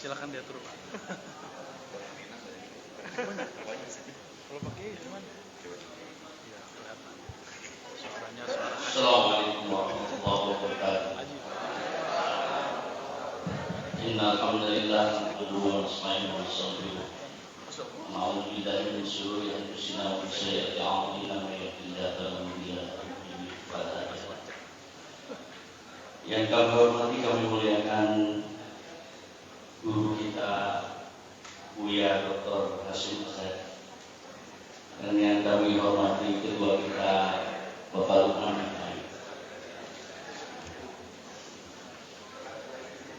silakan diatur Pak. Kalau pakai cuman ya kelihatan suaranya suara. Assalamualaikum warahmatullahi wabarakatuh. Innal hamdalillah nahmaduhu wa nasta'inuhu wa nastaghfiruh. Na'udzu billahi min shururi anfusina wa min sayyiati a'malina may yahdihillahu fala mudilla lahu. Yang kami hormati, kami muliakan guru kita Buya Dr. Hasyim Asyad, dan yang kami hormati kedua kita Bapak Lukman.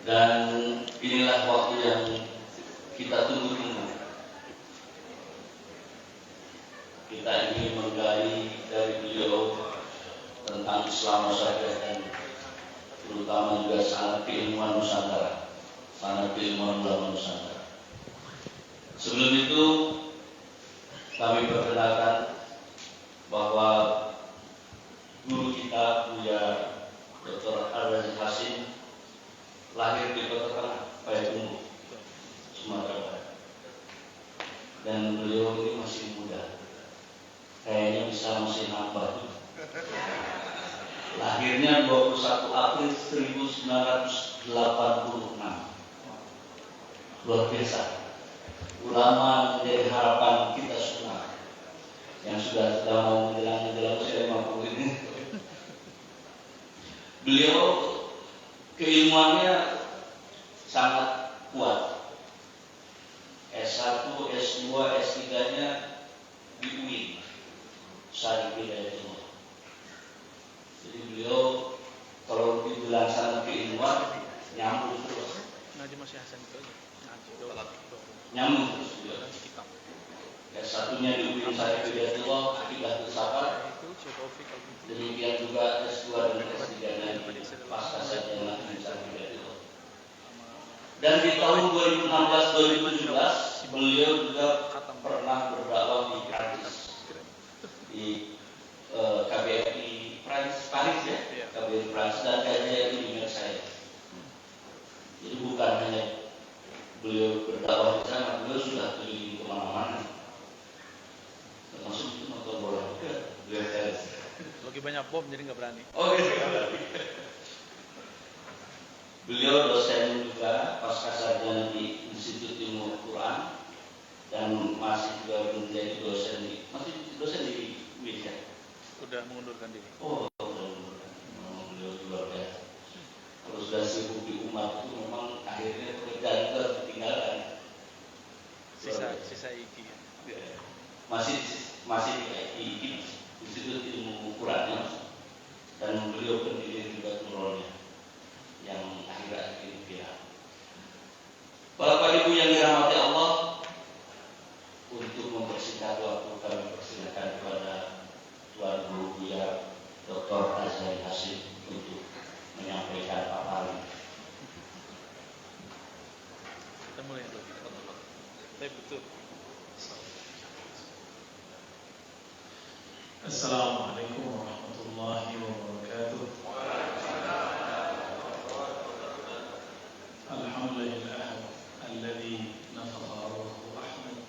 Dan inilah waktu yang kita tunggu-tunggu. Kita ingin menggali dari beliau tentang Islam Nusantara dan terutama juga sanad keilmuan Nusantara, sanad keilmuan ulama Nusantara. Sebelum itu kami perkenalkan bahwa guru kita Buya Dr. Ar-Razi Hasyim lahir di Kota Tengah, Payakumbuh, Sumatera Barat. Dan beliau ini masih muda, kayaknya bisa masih nambah. Lahirnya 21 April 1986. Luar biasa. Ulama menjadi harapan kita semua yang sudah mau menjelang usia 50 ini. Beliau keilmuannya sangat kuat. S1, S2, S3-nya di UIN, Syarif Hidayatullah. Jadi beliau kalau dibilang sangat keilmuan nyambung terus. Ngaji masih Hasan itu aja. Nyambung terus beliau. S1-nya di UIN Syarif Hidayatullah, Akidatul Safar. Demikian juga S2 dan S3-nya pasca sarjana di Syarif Hidayatullah. Dan di tahun 2016-2017 beliau juga pernah berdakwah di Prancis, di KBRI Paris ya, KBRI Prancis dan KJRI di Marseille. Jadi bukan hanya beliau berdakwah di sana, beliau sudah keliling kemana-mana. Termasuk itu nonton bola juga. Lagi banyak bom jadi nggak berani. Oh iya. Beliau dosen juga pasca sarjana di Institut Ilmu Quran dan masih juga menjadi dosen di UIN ya. Udah mengundurkan diri. Oh, beliau luar biasa. Kalau sudah sibuk di umat itu memang akhirnya pekerjaan itu harus ditinggalkan. Sisa iki. Ya. Masih di IKI, Institut Ilmu Quran ya. Dan beliau pendiri juga turunnya yang akhir-akhir ini viral. Bapak Ibu yang dirahmati Allah, untuk mempersingkat waktu kami persilakan kepada Tuan Guru Buya Dr. Ar-Razi Hasyim untuk menyampaikan paparan. Kita mulai dulu. Betul. Assalamualaikum warahmatullahi wabarakatuh. Alhamdulillah alladzi nafakha ruhu Ahmad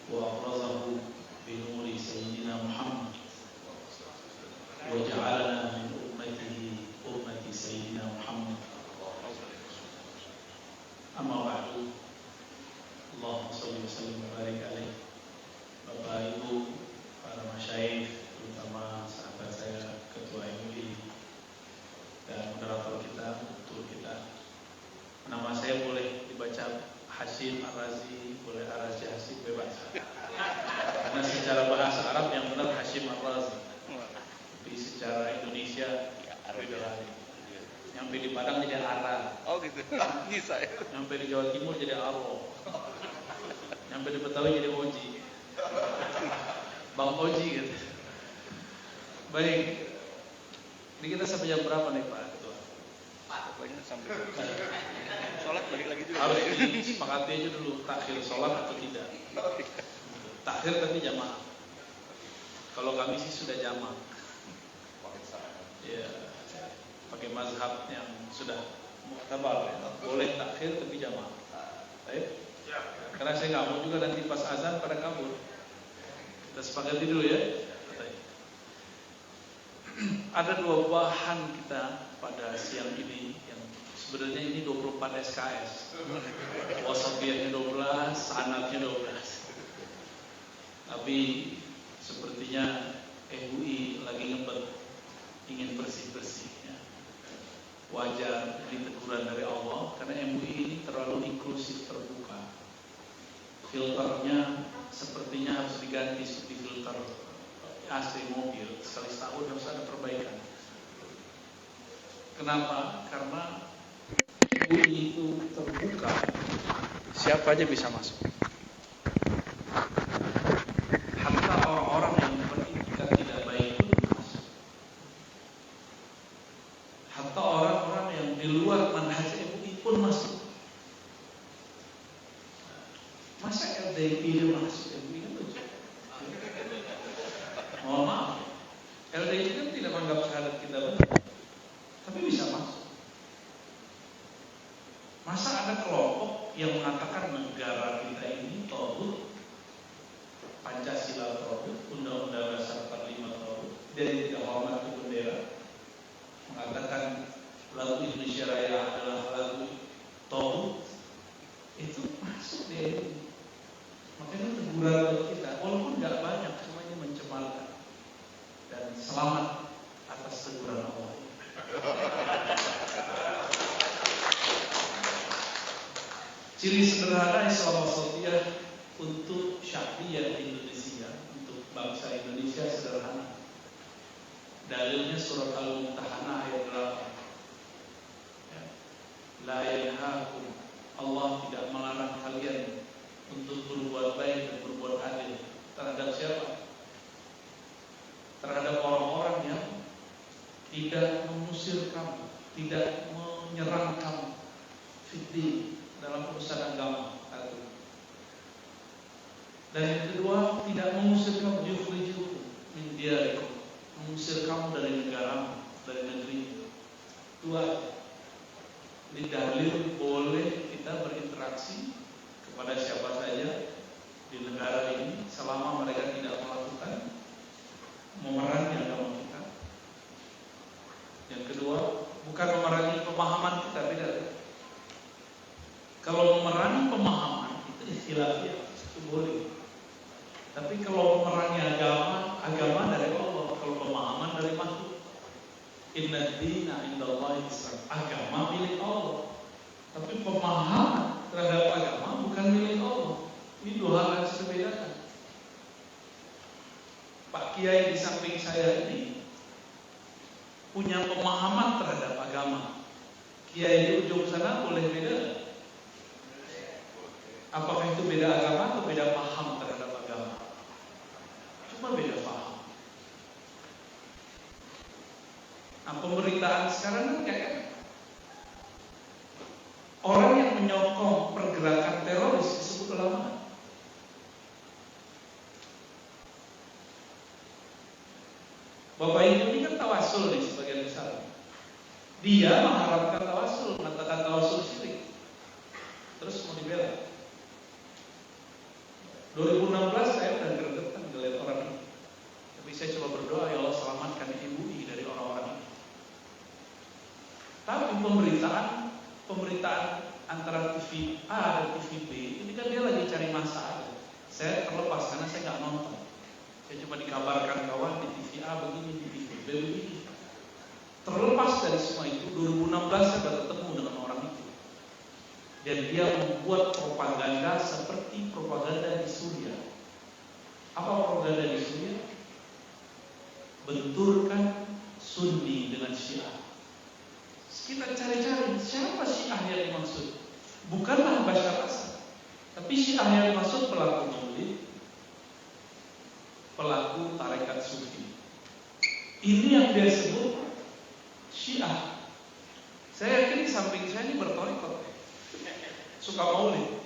wa abrazahu bi nuri sayyidina Muhammad wa ja'alana min ummati sayyidina Muhammad. Amma ba'du. Allahumma shalli wa sallim wa barik alaihi. Bapak Ibu, para masyayikh, terutama sahabat saya Ketua MUI dan moderator kita, ketua kita. Nama saya boleh dibaca Hasyim Ar-Razi, boleh Ar-Razi Hasyim, bebas. Karena secara bahasa Arab yang benar Hasyim Ar-Razi. Tapi secara Indonesia beda. Nyampe di Padang jadi Ara. Oh gitu. Bisa ya. Nyampe di Jawa Timur jadi Aro. Nyampe di Betawi jadi Oji. Bang Oji gitu. Baik. Ini kita sampai jam berapa nih Pak Ketua? Pokoknya sampai sholat balik lagi juga. Harus disepakati aja dulu takhir sholat atau tidak. Takhir tapi jamaah. Kalau kami sih sudah jamaah. Ya, pakai mazhab yang sudah muktabar ya. Boleh takhir tapi jamaah. Baik. Karena saya nggak mau juga nanti pas azan pada kabur. Kita sepakati dulu ya. Ada 2 bahan kita pada siang ini yang sebenarnya ini 24 SKS. Wasabiahnya 12, sanatnya 12. Tapi sepertinya MUI lagi ngebet, ingin bersih-bersih ya. Wajar ini teguran dari Allah karena MUI ini terlalu inklusif, terbuka. Filternya sepertinya harus diganti seperti filter AC mobil, sekali setahun harus ada perbaikan. Kenapa? Karena MUI itu terbuka, siapa aja bisa masuk. Hatta orang-orang yang beretikat tidak baik pun masuk. Hatta orang-orang yang di luar manhaj MUI pun masuk. Masa LDI masuk MUI kan lucu? Mohon maaf, LDI kan tidak menganggap syahadat kita benar, tapi bisa masuk. Masa ada kelompok yang mengatakan negara kita ini tauhid, Pancasila tauhid, Undang-Undang Dasar 45 tauhid, dan tidak hormat ke bendera, mengatakan lagu Indonesia Raya adalah lagu tauhid, itu masuk deh. Makanya teguran buat kita, walaupun nggak banyak, cuma ini mencemarkan. Dan selamat atas teguran Allah. Ciri sederhana Islam wasatiyah untuk syariah Indonesia, untuk bangsa Indonesia sederhana. Dalilnya surat Al-Mumtahanah ayat 8. Ya. La yanhakum, Allah tidak melarang kalian untuk berbuat baik dan berbuat adil terhadap siapa? Terhadap orang-orang yang tidak mengusir kamu, tidak menyerang kamu fitnah dalam urusan agama. Dan yang kedua, tidak mengusir kamu yukhrijukum min diyarikum, mengusir kamu dari negaramu, dari negeri. Dua, ini dalil boleh kita berinteraksi kepada siapa saja di negara ini selama mereka tidak melakukan memerangi agama kita. Yang kedua, bukan memerangi pemahaman kita, beda. Kalau memerangi pemahaman itu ikhtilafiyah, itu boleh. Tapi kalau memerangi agama, agama dari Allah. Kalau pemahaman dari makhluk. Inna dina indallahi Islam, agama milik Allah. Tapi pemahaman terhadap agama bukan milik Allah. Ini 2 hal yang berbeda. Pak Kiai di samping saya ini punya pemahaman terhadap agama. Kiai di ujung sana boleh beda. Apakah itu beda agama atau beda paham terhadap agama? Cuma beda paham. Nah, pemberitaan sekarang kan kayak orang yang menyokong pergerakan teroris disebut ulama. Bapak Ibu ini kan tawasul nih sebagian besar. Dia mengharapkan tawasul, mengatakan tawasul syirik. Terus mau dibela. 2016 saya udah gergetan ngeliat orang ini. Tapi saya coba berdoa, ya Allah selamatkan MUI dari orang-orang ini. Tapi pemberitaan antara TV A dan TV B ini kan dia lagi cari masalah. Saya terlepas karena saya nggak nonton. Saya cuma dikabarkan kawan di TV A begini, di TV B begini. Terlepas dari semua itu, 2016 saya baru ketemu dengan orang itu. Dan dia membuat propaganda seperti propaganda di Suriah. Apa propaganda di Suriah? Benturkan Sunni dengan Syiah. Kita cari-cari siapa Syiah yang dimaksud. Bukanlah Bashar Assad, tapi Syiah yang dimaksud pelaku maulid, pelaku tarekat sufi. Ini yang dia sebut Syiah. Saya yakin di samping saya ini bertorikot, suka maulid.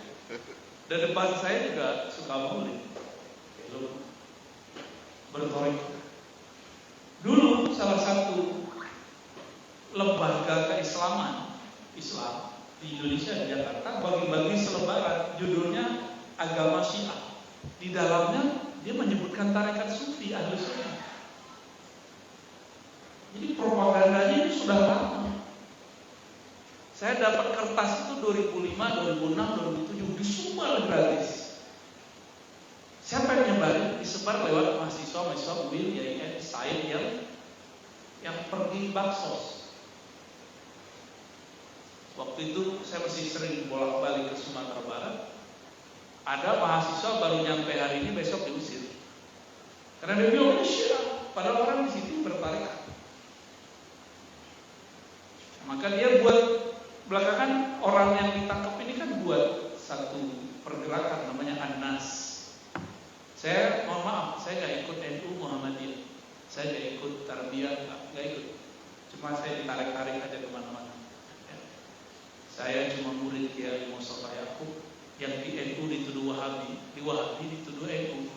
Dan depan saya juga suka maulid, bertorikot. Dulu salah satu lembaga keislaman Islam di Indonesia, di Jakarta, bagi-bagi selebaran judulnya agama Syiah. Di dalamnya dia menyebutkan tarekat Sufi Ahlus Sunnah. Jadi propagandanya ini sudah lama. Saya dapat kertas itu 2005, 2006, 2007 disumbar gratis. Siapa yang nyebarin? Disebar lewat mahasiswa UIN, YIN, SAIN yang pergi baksos. Waktu itu saya masih sering bolak-balik ke Sumatera Barat. Ada mahasiswa baru nyampe hari ini, besok diusir. Karena dia bilang ini Syiah, padahal orang di situ bertarekat. Maka dia buat, belakangan orang yang ditangkap ini kan buat satu pergerakan namanya An-Nas. Saya mohon maaf, saya nggak ikut NU Muhammadiyah, saya nggak ikut Tarbiyah, nggak ikut. Cuma saya ditarik-tarik aja kemana-mana. Saya cuma murid Kiai Mustafa Yaqub yang di NU dituduh Wahabi, di Wahabi dituduh NU.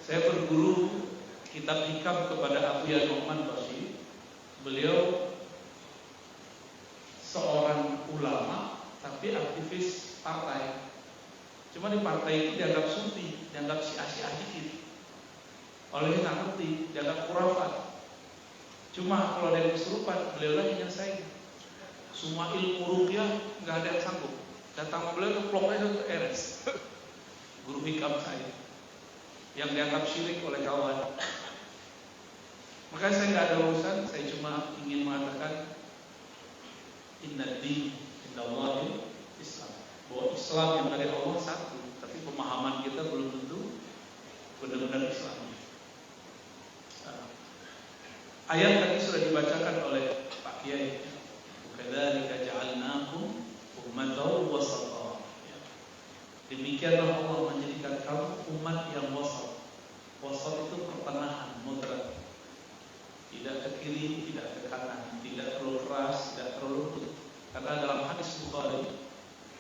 Saya berguru kitab hikam kepada Abuya Nu'man Bashir. Beliau seorang ulama tapi aktivis partai. Cuma di partai itu dianggap sufi, dianggap syiah dikit. Oleh nggak ngerti, dianggap khurafat. Cuma kalau ada yang kesurupan, beliau lagi nyelesain. Semua ilmu ruqyah nggak ada yang sanggup. Datang sama beliau tuh ploknya itu eres. Guru hikam saya yang dianggap syirik oleh kawan. Makanya saya nggak ada urusan, saya cuma ingin mengatakan inna din indallahi Islam, bahwa Islam yang dari Allah satu, tapi pemahaman kita belum tentu benar-benar Islam. Ayat tadi sudah dibacakan oleh Pak Kiai. Kadzalika ja'alnakum ummatan wasata. Demikianlah Allah menjadikan kamu umat yang wasat. Wasat itu pertengahan, moderat. Tidak ke kiri, tidak ke kanan, tidak terlalu keras, tidak terlalu lembut. Karena dalam hadis Bukhari,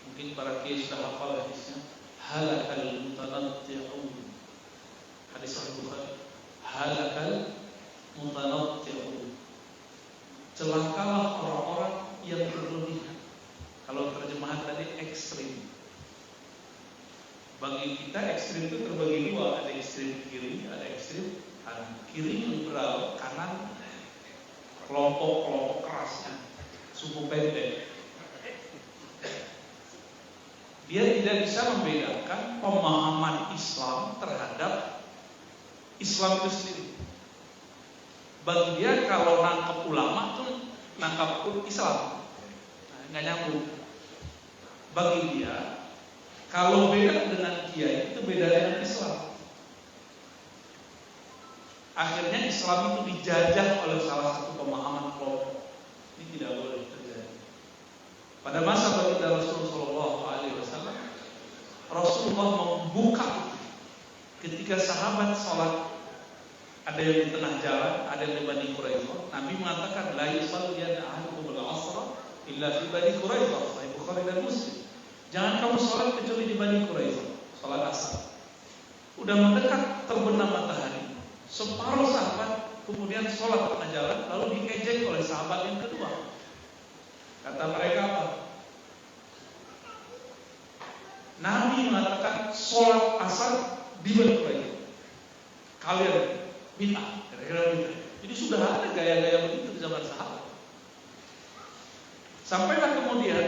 mungkin para kiai sudah hafal hadisnya, halakal mutanatti'un. Hadis Bukhari, halakal mutanatti'un. Celakalah orang-orang yang berlebihan. Kalau terjemahan tadi ekstrim. Bagi kita ekstrim itu terbagi dua, ada ekstrim kiri, ada ekstrim kanan. Kiri liberal, kanan kelompok kerasnya, suku pendek. Dia tidak bisa membedakan pemahaman Islam terhadap Islam itu sendiri. Bagi dia kalau nangkep ulama tuh nangkep Islam, nggak nyambung. Bagi dia kalau beda dengan kiai itu beda dengan Islam. Akhirnya Islam itu dijajah oleh salah satu pemahaman kelompok. Ini tidak boleh terjadi. Pada masa baginda Rasulullah SAW, Rasulullah membuka ketika sahabat sholat. Ada yang di tengah jalan, ada yang di Bani Quraidah. Nabi mengatakan, la yusalliyanna ahadukum al-'asra illa fi Bani Quraidah. Sahih Bukhari dan Muslim. Jangan kamu sholat kecuali di Bani Quraidah, sholat asar. Udah mendekat terbenam matahari, separuh sahabat kemudian sholat tengah jalan, lalu diejek oleh sahabat yang kedua. Kata mereka apa? Nabi mengatakan sholat asar di Bani Quraidah. Kalian bid'ah, kira-kira bid'ah. Jadi sudah ada gaya-gaya begitu di zaman sahabat. Sampailah kemudian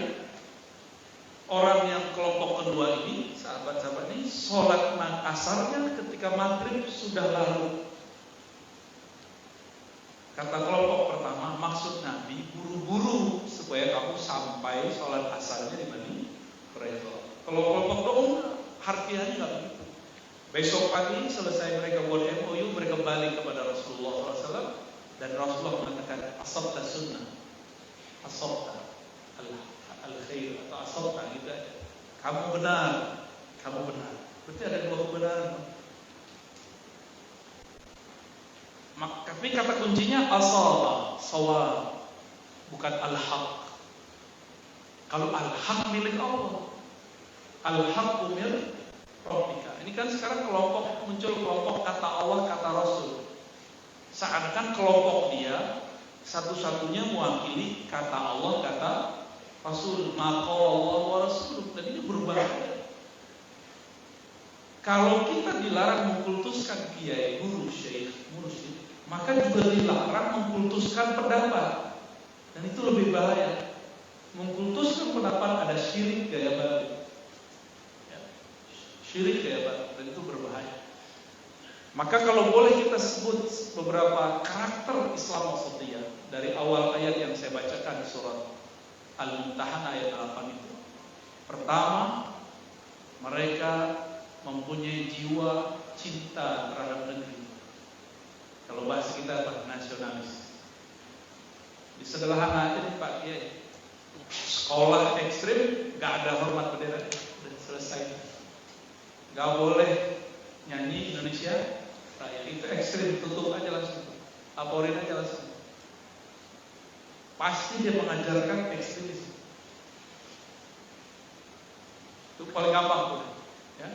orang yang kelompok kedua ini, sahabat-sahabat ini, sholat asarnya ketika maghrib sudah larut. Kata kelompok pertama, maksud Nabi buru-buru supaya kamu sampai sholat asarnya di Bani Quraidah. Kalau kelompok kedua, harfiahnya nggak begitu. Besok pagi selesai mereka buat MOU, mereka balik kepada Rasulullah SAW dan Rasulullah mengatakan asabta sunnah, asabta al-khair atau asabta gitu aja. Kamu benar. Berarti ada dua kebenaran. Tapi kata kuncinya asaba, sawab, bukan al-haq. Kalau al-haq milik Allah, al-haq milik Rabbika. Ini kan sekarang muncul kelompok kata Allah, kata Rasul. Seakan-akan kelompok dia satu-satunya mewakili kata Allah, kata Rasul, maka Allah wa Rasul, dan ini berbahaya. Kalau kita dilarang mengkultuskan kiai, guru, syekh, mursyid, maka juga dilarang mengkultuskan pendapat, dan itu lebih bahaya. Mengkultuskan pendapat ada syirik gaya baru, ya, syirik gaya baru, dan itu berbahaya. Maka kalau boleh kita sebut beberapa karakter Islam wasatiyah dari awal ayat yang saya bacakan di surat Al-Mumtahanah ayat 8 itu. Pertama, mereka mempunyai jiwa cinta terhadap negeri. Kalau bahasa kita apa? Nasionalis. Di sederhana aja nih Pak Kiai. Sekolah ekstrim, gak ada hormat bendera, dan selesai. Gak boleh nyanyi Indonesia Raya, itu ekstrim, tutup aja langsung, laporin aja langsung. Pasti dia mengajarkan ekstremis. Itu paling gampang tuh, ya.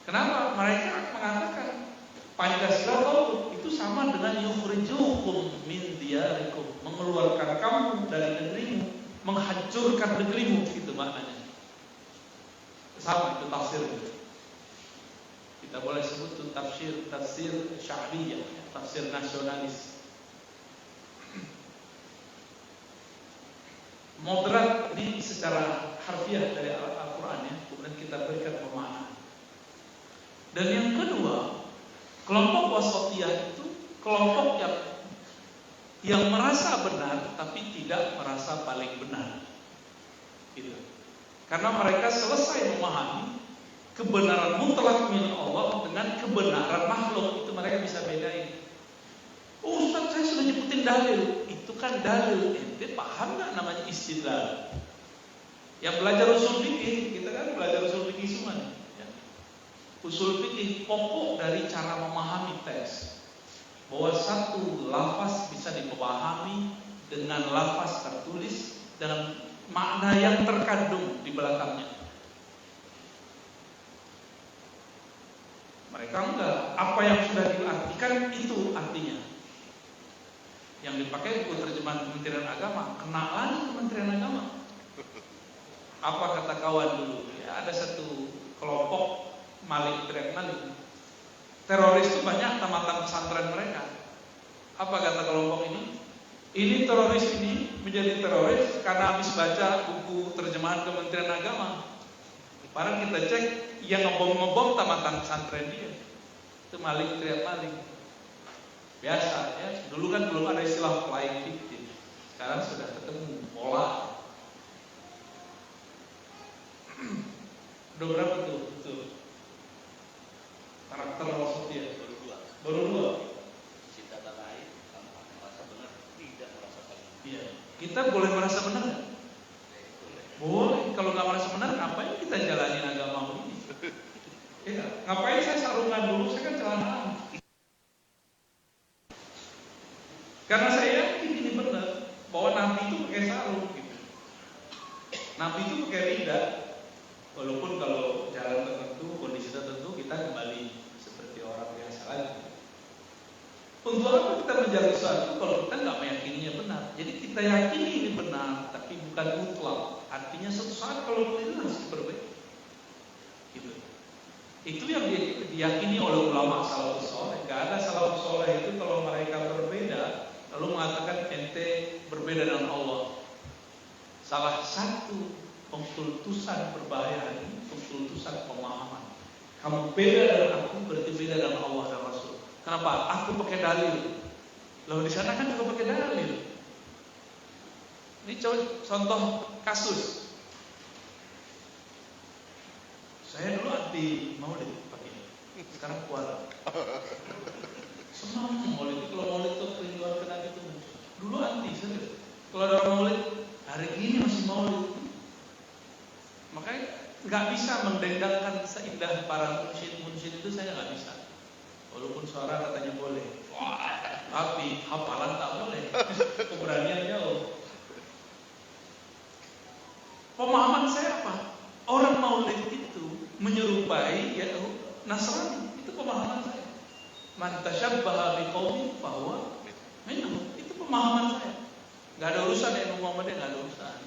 Kenapa? Mereka mengatakan Pancasila itu sama dengan yukhrijukum min diyarikum, mengeluarkan kamu dari negerimu, menghancurkan negerimu, itu maknanya. Sama itu tafsirnya. Kita boleh sebut itu tafsir sya'riyah, tafsir nasionalis. Moderat ini secara harfiah dari Al-Quran, ya, kemudian kita berikan pemahaman. Dan yang kedua, kelompok wasatiyah itu kelompok yang merasa benar tapi tidak merasa paling benar, gitu. Karena mereka selesai memahami kebenaran mutlak milik Allah dengan kebenaran makhluk, itu mereka bisa bedain. Oh Ustaz, saya sudah nyebutin dalil. Itu kan dalil, ente paham gak namanya istidlal? Yang belajar usul fikih, kita kan belajar usul fikih semua nih, ya. Usul fikih pokok dari cara memahami teks, bahwa satu lafaz bisa dipahami dengan lafaz tertulis dengan makna yang terkandung di belakangnya. Mereka enggak, apa yang sudah diartikan itu artinya. Yang dipakai buku terjemahan Kementerian Agama, kena lagi Kementerian Agama. Apa kata kawan dulu? Ya, ada satu kelompok maling, teriak maling. Teroris itu banyak tamatan pesantren mereka. Apa kata kelompok ini? Ini teroris ini menjadi teroris karena habis baca buku terjemahan Kementerian Agama. Padahal kita cek, yang ngebom tamatan pesantren dia. Itu maling, teriak maling. Biasa ya, dulu kan belum ada istilah flying victim. Sekarang sudah ketemu pola. Udah berapa tuh? Karakter wasatiyah baru dua. Cinta tanah air, merasa benar, tidak merasa benar. Iya. Kita boleh merasa benar. Boleh. Kalau nggak merasa benar, ngapain kita jalanin agama ini? Ya, ngapain saya sarungan dulu? Saya kan celanaan. Karena saya yakin ini benar, bahwa Nabi itu pakai sarung gitu. Nabi itu pakai rida. Walaupun kalau jalan tertentu, kondisi tertentu, kita kembali seperti orang biasa lagi. Untuk apa kita mencari sesuatu kalau kita nggak meyakininya benar? Jadi kita yakini ini benar, tapi bukan mutlak. Artinya suatu saat kalau itu harus diperbaiki. Gitu. Itu yang diyakini oleh ulama salafus saleh. Gak ada salafus saleh itu kalau mereka berbeda lalu mengatakan ente berbeda dengan Allah. Salah satu pengkultusan berbahaya ini pengkultusan pemahaman. Kamu beda dengan aku berarti beda dengan Allah dan Rasul. Kenapa? Aku pakai dalil. Lalu di sana kan juga pakai dalil. Ini contoh kasus. Saya dulu anti maulid pakai ini. Sekarang kuat. Senang maulid itu, kalau maulid itu kerinduan ke Nabi itu. Dulu anti, serius. Kalau ada orang maulid, hari ini masih maulid. Makanya nggak bisa mendendangkan seindah para munsyid itu, saya nggak bisa. Walaupun suara katanya boleh. Wah, tapi hafalan tak boleh. Keberanian jauh. Pemahaman saya apa? Orang maulid itu menyerupai ya Nasrani. Itu pemahaman saya. Man tashabbaha biqaumin fahuwa minhum. Itu pemahaman saya. Enggak ada urusan dengan Muhammadiyah, enggak ada urusan.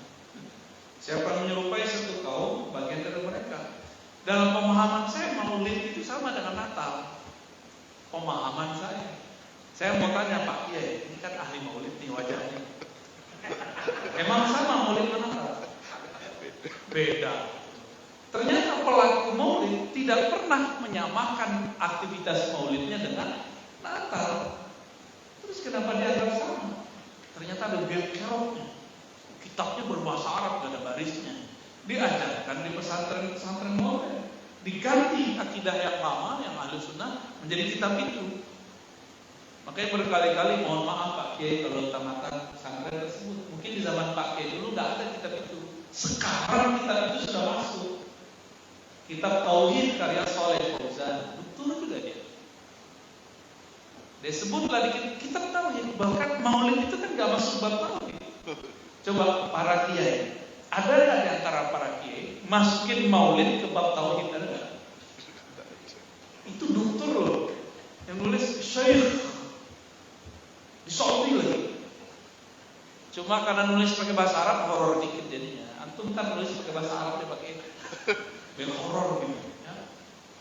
Siapa yang menyerupai satu kaum, bagian dari mereka. Dalam pemahaman saya, Maulid itu sama dengan Natal. Pemahaman saya. Saya mau tanya Pak Kiai, ini kan ahli Maulid nih wajahnya. Emang sama Maulid dengan Natal? Beda. Ternyata pelaku Maulid tidak pernah menyamakan aktivitas Maulidnya dengan Natal. Terus kenapa dianggap sama? Ternyata ada keroknya. Kitabnya berbahasa Arab, gak ada barisnya. Diajarkan di pesantren-pesantren Maulid. Diganti akidah yang lama, yang ahli sunnah, menjadi kitab itu. Makanya berkali-kali mohon maaf Pak Kiai kalau tamatan pesantren tersebut. Mungkin di zaman Pak Kiai dulu gak ada kitab itu. Sekarang kitab itu sudah masuk. Kitab Tauhid karya Saleh Fauzan. Betul juga dia. Dia sebutlah di kitab Tauhid. Bahkan Maulid itu kan gak masuk bab Tauhid. Coba para kiai, ada nggak di antara para kiai masukin Maulid ke bab Tauhid, ada nggak? Itu dokter loh yang nulis Syekh di Saudi lagi. Cuma karena nulis pakai bahasa Arab horor dikit jadinya. Antum kan nulis pakai bahasa Arab dia pakai biar horor gitu. Ya.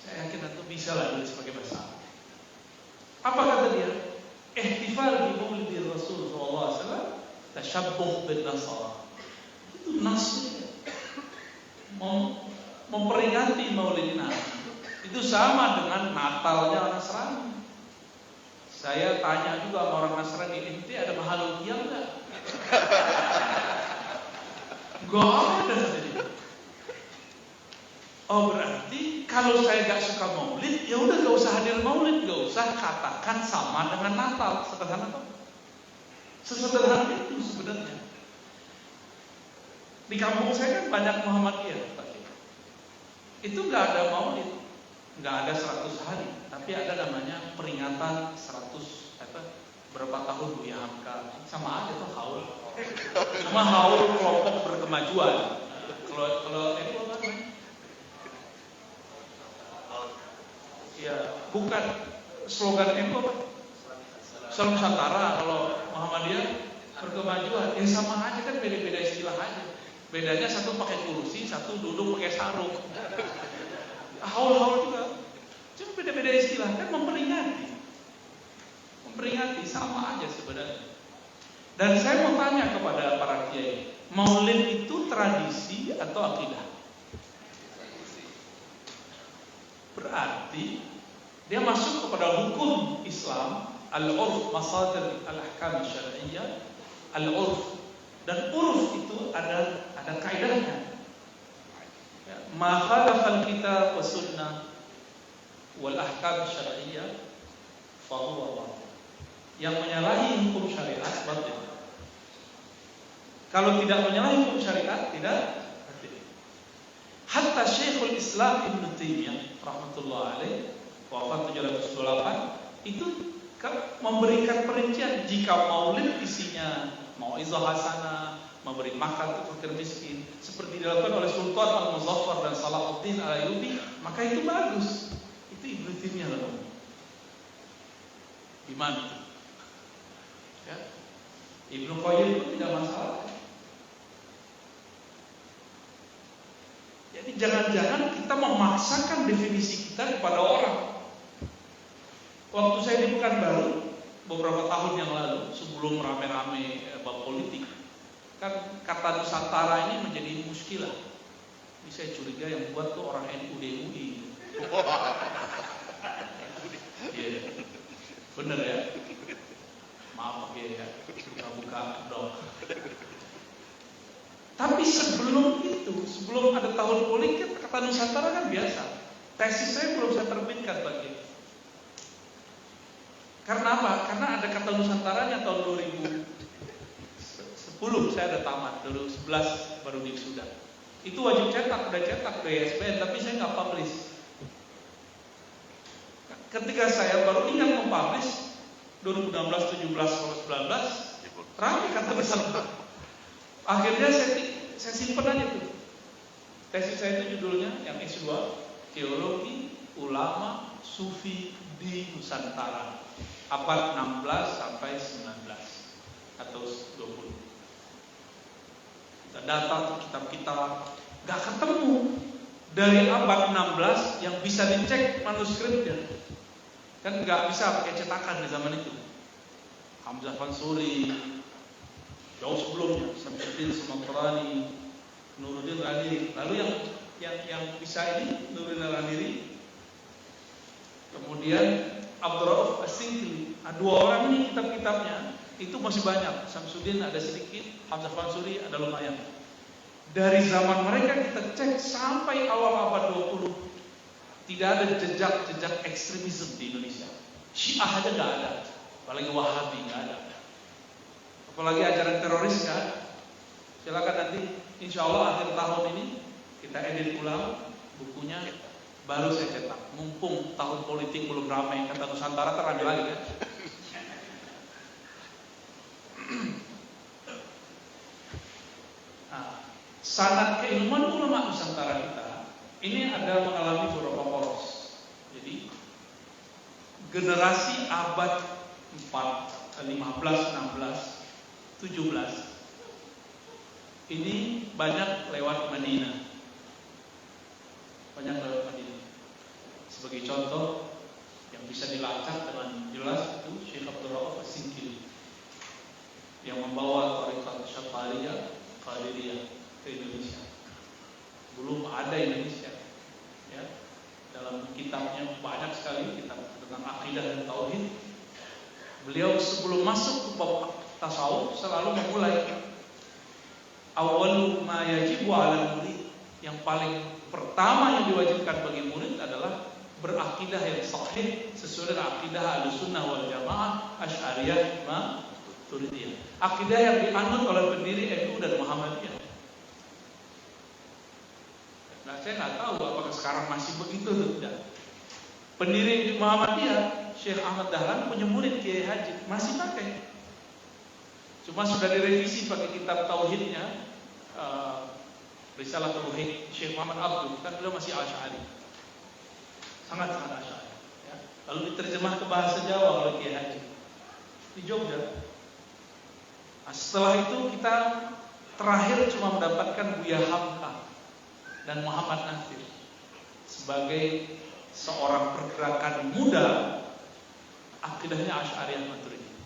Saya yakin antum bisa lah nulis pakai bahasa Arab. Apa kata dia? Ihtifal bi Maulid Rasul sallallahu alaihi wasallam tasyabbuh bin Nasara. Itu nasnya memperingati Maulid Nabi. Itu sama dengan Natalnya Nasrani. Saya tanya juga sama orang Nasrani, ente ada mahalul qiyam enggak? Enggak ada. Oh berarti kalau saya gak suka Maulid, ya udah gak usah hadir Maulid, gak usah katakan sama dengan Natal. Sederhana kok. Sesederhana itu sebenarnya. Di kampung saya kan banyak Muhammadiyah, Pak. Itu nggak ada Maulid, nggak ada 100 hari, tapi ada namanya peringatan 100 berapa tahun Buya Hamka, sama aja tuh haul. Cuma haul kelompok berkemajuan. Kalau itu apa namanya? Ya, bukan slogan itu apa? Salam Nusantara. Kalau Muhammadiyah berkemajuan, ya sama aja kan, beda-beda istilah aja. Bedanya satu pakai kursi, satu duduk pakai sarung. Haul-haul juga. Cuma beda-beda istilah kan, memperingati. Memperingati sama aja sebenarnya. Dan saya mau tanya kepada para kiai, Maulid itu tradisi atau akidah? Berarti dia masuk kepada hukum Islam. Al-urf masadir al-ahkam syar'iyyah, al-urf, dan urf itu ada kaidahnya. Ma khalafa al-kitab wa sunnah wal ahkam syar'iyyah fa huwa batil. Yang menyalahi hukum syariat batil. Kalau tidak menyalahi hukum syariat tidak batil. Hatta Syekhul Islam Ibn Taimiyah rahmatullah alaih wafat 728 itu memberikan perincian jika Maulid isinya mau'izah hasanah, memberi makan untuk fakir miskin seperti dilakukan oleh Sultan Al-Muzaffar dan Salahuddin Al-Ayyubi, maka itu bagus. Itu Ibnu Taimiyah lah. Di mana itu? Ya. Ibnu Qayyim itu tidak masalah. Jadi jangan-jangan kita memaksakan definisi kita kepada orang. Waktu saya di Pekanbaru beberapa tahun yang lalu, sebelum rame-rame bab politik, kan kata Nusantara ini menjadi muskilah. Ini saya curiga yang buat tuh orang NU DUI. Iya, bener ya. Maaf ya, buka dong. Tapi sebelum itu, sebelum ada tahun politik, kata Nusantara kan biasa. Tesis saya belum saya terbitkan bagi. Karena apa? Karena ada kata Nusantaranya tahun 2010 saya ada tamat, 2011 baru wisuda. Itu wajib cetak, udah cetak ke ISBN, tapi saya nggak publish. Ketika saya baru ingat mempublish 2016, 17, 19, ramai kata bersama. Akhirnya saya simpen aja tuh. Tesis saya itu judulnya yang S2, Teologi Ulama Sufi di Nusantara abad 16 sampai 19 atau 20. Kita data kitab-kitab, gak ketemu dari abad 16 yang bisa dicek manuskripnya. Kan gak bisa pakai cetakan di zaman itu. Hamzah Fansuri, jauh sebelumnya, Samsuddin Sumatrani, Nuruddin Al-Amiri. Lalu yang bisa ini Nuruddin Al-Amiri, kemudian Abdurrauf As-Singkili. Nah, dua orang ini kitab-kitabnya itu masih banyak. Samsuddin ada sedikit, Hamzah Fansuri ada lumayan. Dari zaman mereka kita cek sampai awal abad 20, tidak ada jejak-jejak ekstremisme di Indonesia. Syiah aja nggak ada, apalagi Wahabi nggak ada, apalagi ajaran teroris nggak ada. Silakan nanti, insya Allah akhir tahun ini kita edit ulang bukunya, baru saya cetak. Mumpung tahun politik belum ramai, kata Nusantara terame lagi kan. Nah, sanad keilmuan ulama Nusantara kita ini ada mengalami beberapa poros. Jadi generasi abad 4, 15, 16, 17 ini banyak lewat Madinah. Banyak lewat Madinah. Sebagai contoh yang bisa dilacak dengan jelas itu Syekh Abdurrauf As-Singkili yang membawa tarekat Qadiriyah ke Indonesia. Belum ada Indonesia, ya. Dalam kitabnya banyak sekali kitab tentang akidah dan tauhid. Beliau sebelum masuk ke bab tasawuf selalu memulai awal ma yajibu 'alal murid. Yang paling pertama yang diwajibkan bagi murid adalah berakidah yang sahih sesuai dengan akidah Ahlussunnah wal Jamaah Asy'ariyah Maturidiyah. Akidah yang dianut oleh pendiri NU dan Muhammadiyah. Nah, saya nggak tahu apakah sekarang masih begitu atau tidak. Pendiri Muhammadiyah, Syekh Ahmad Dahlan punya murid Kiai Haji, masih pakai. Cuma sudah direvisi pakai kitab tauhidnya, Risalah Tauhid Syekh Muhammad Abdul, kan beliau masih Asy'ari, sangat-sangat Asy'ari. Ya. Lalu diterjemah ke bahasa Jawa oleh Kiai Haji di Jogja. Nah, setelah itu kita terakhir cuma mendapatkan Buya Hamka dan Muhammad Nasir sebagai seorang pergerakan muda akidahnya Asy'ariyah Maturidiyah.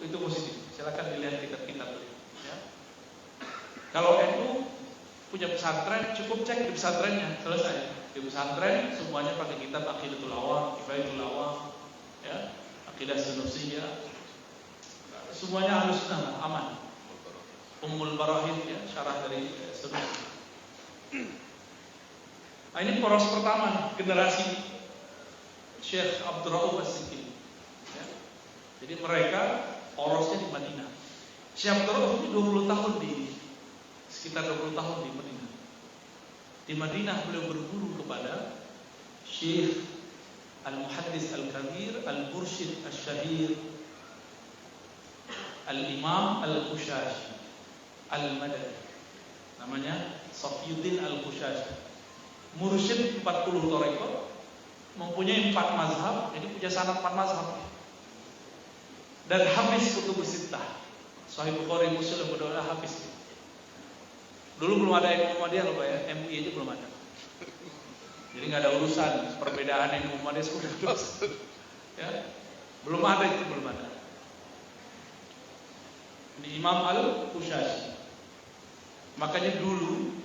Itu positif. Silakan dilihat kitab-kitab beliau. Ya. Kalau NU punya pesantren, cukup cek di pesantrennya, selesai. Di pesantren semuanya pakai kitab Aqidatul Awam, Kifayatul Awam, ya, Aqidah Sunusiyah. Semuanya Ahlussunnah, aman. Ummul Barahid, ya, syarah dari Sunusi. Nah, ini poros pertama generasi Syekh Abdurrauf As-Singkili. Ya. Jadi mereka porosnya di Madinah. Syekh Abdurrauf itu 20 tahun sekitar 20 tahun di Madinah. Di Madinah beliau berguru kepada Syekh Al-Muhaddis Al-Kabir Al-Mursyid Al-Syahir Al-Imam Al-Khushashi Al-Madani. Namanya Safiyuddin Al-Khushashi. Mursyid 40 thariqah, mempunyai 4 mazhab, jadi punya sanad 4 mazhab. Dan hafiz kutubus sittah. Sahih Bukhari, Muslim, Abu hafiz. Dulu belum ada NU Muhammadiyah loh Pak ya, MUI aja belum ada. Jadi nggak ada urusan perbedaan NU Muhammadiyah sudah terus. Ya, belum ada itu, belum ada. Ini Imam Al-Khushashi. Makanya dulu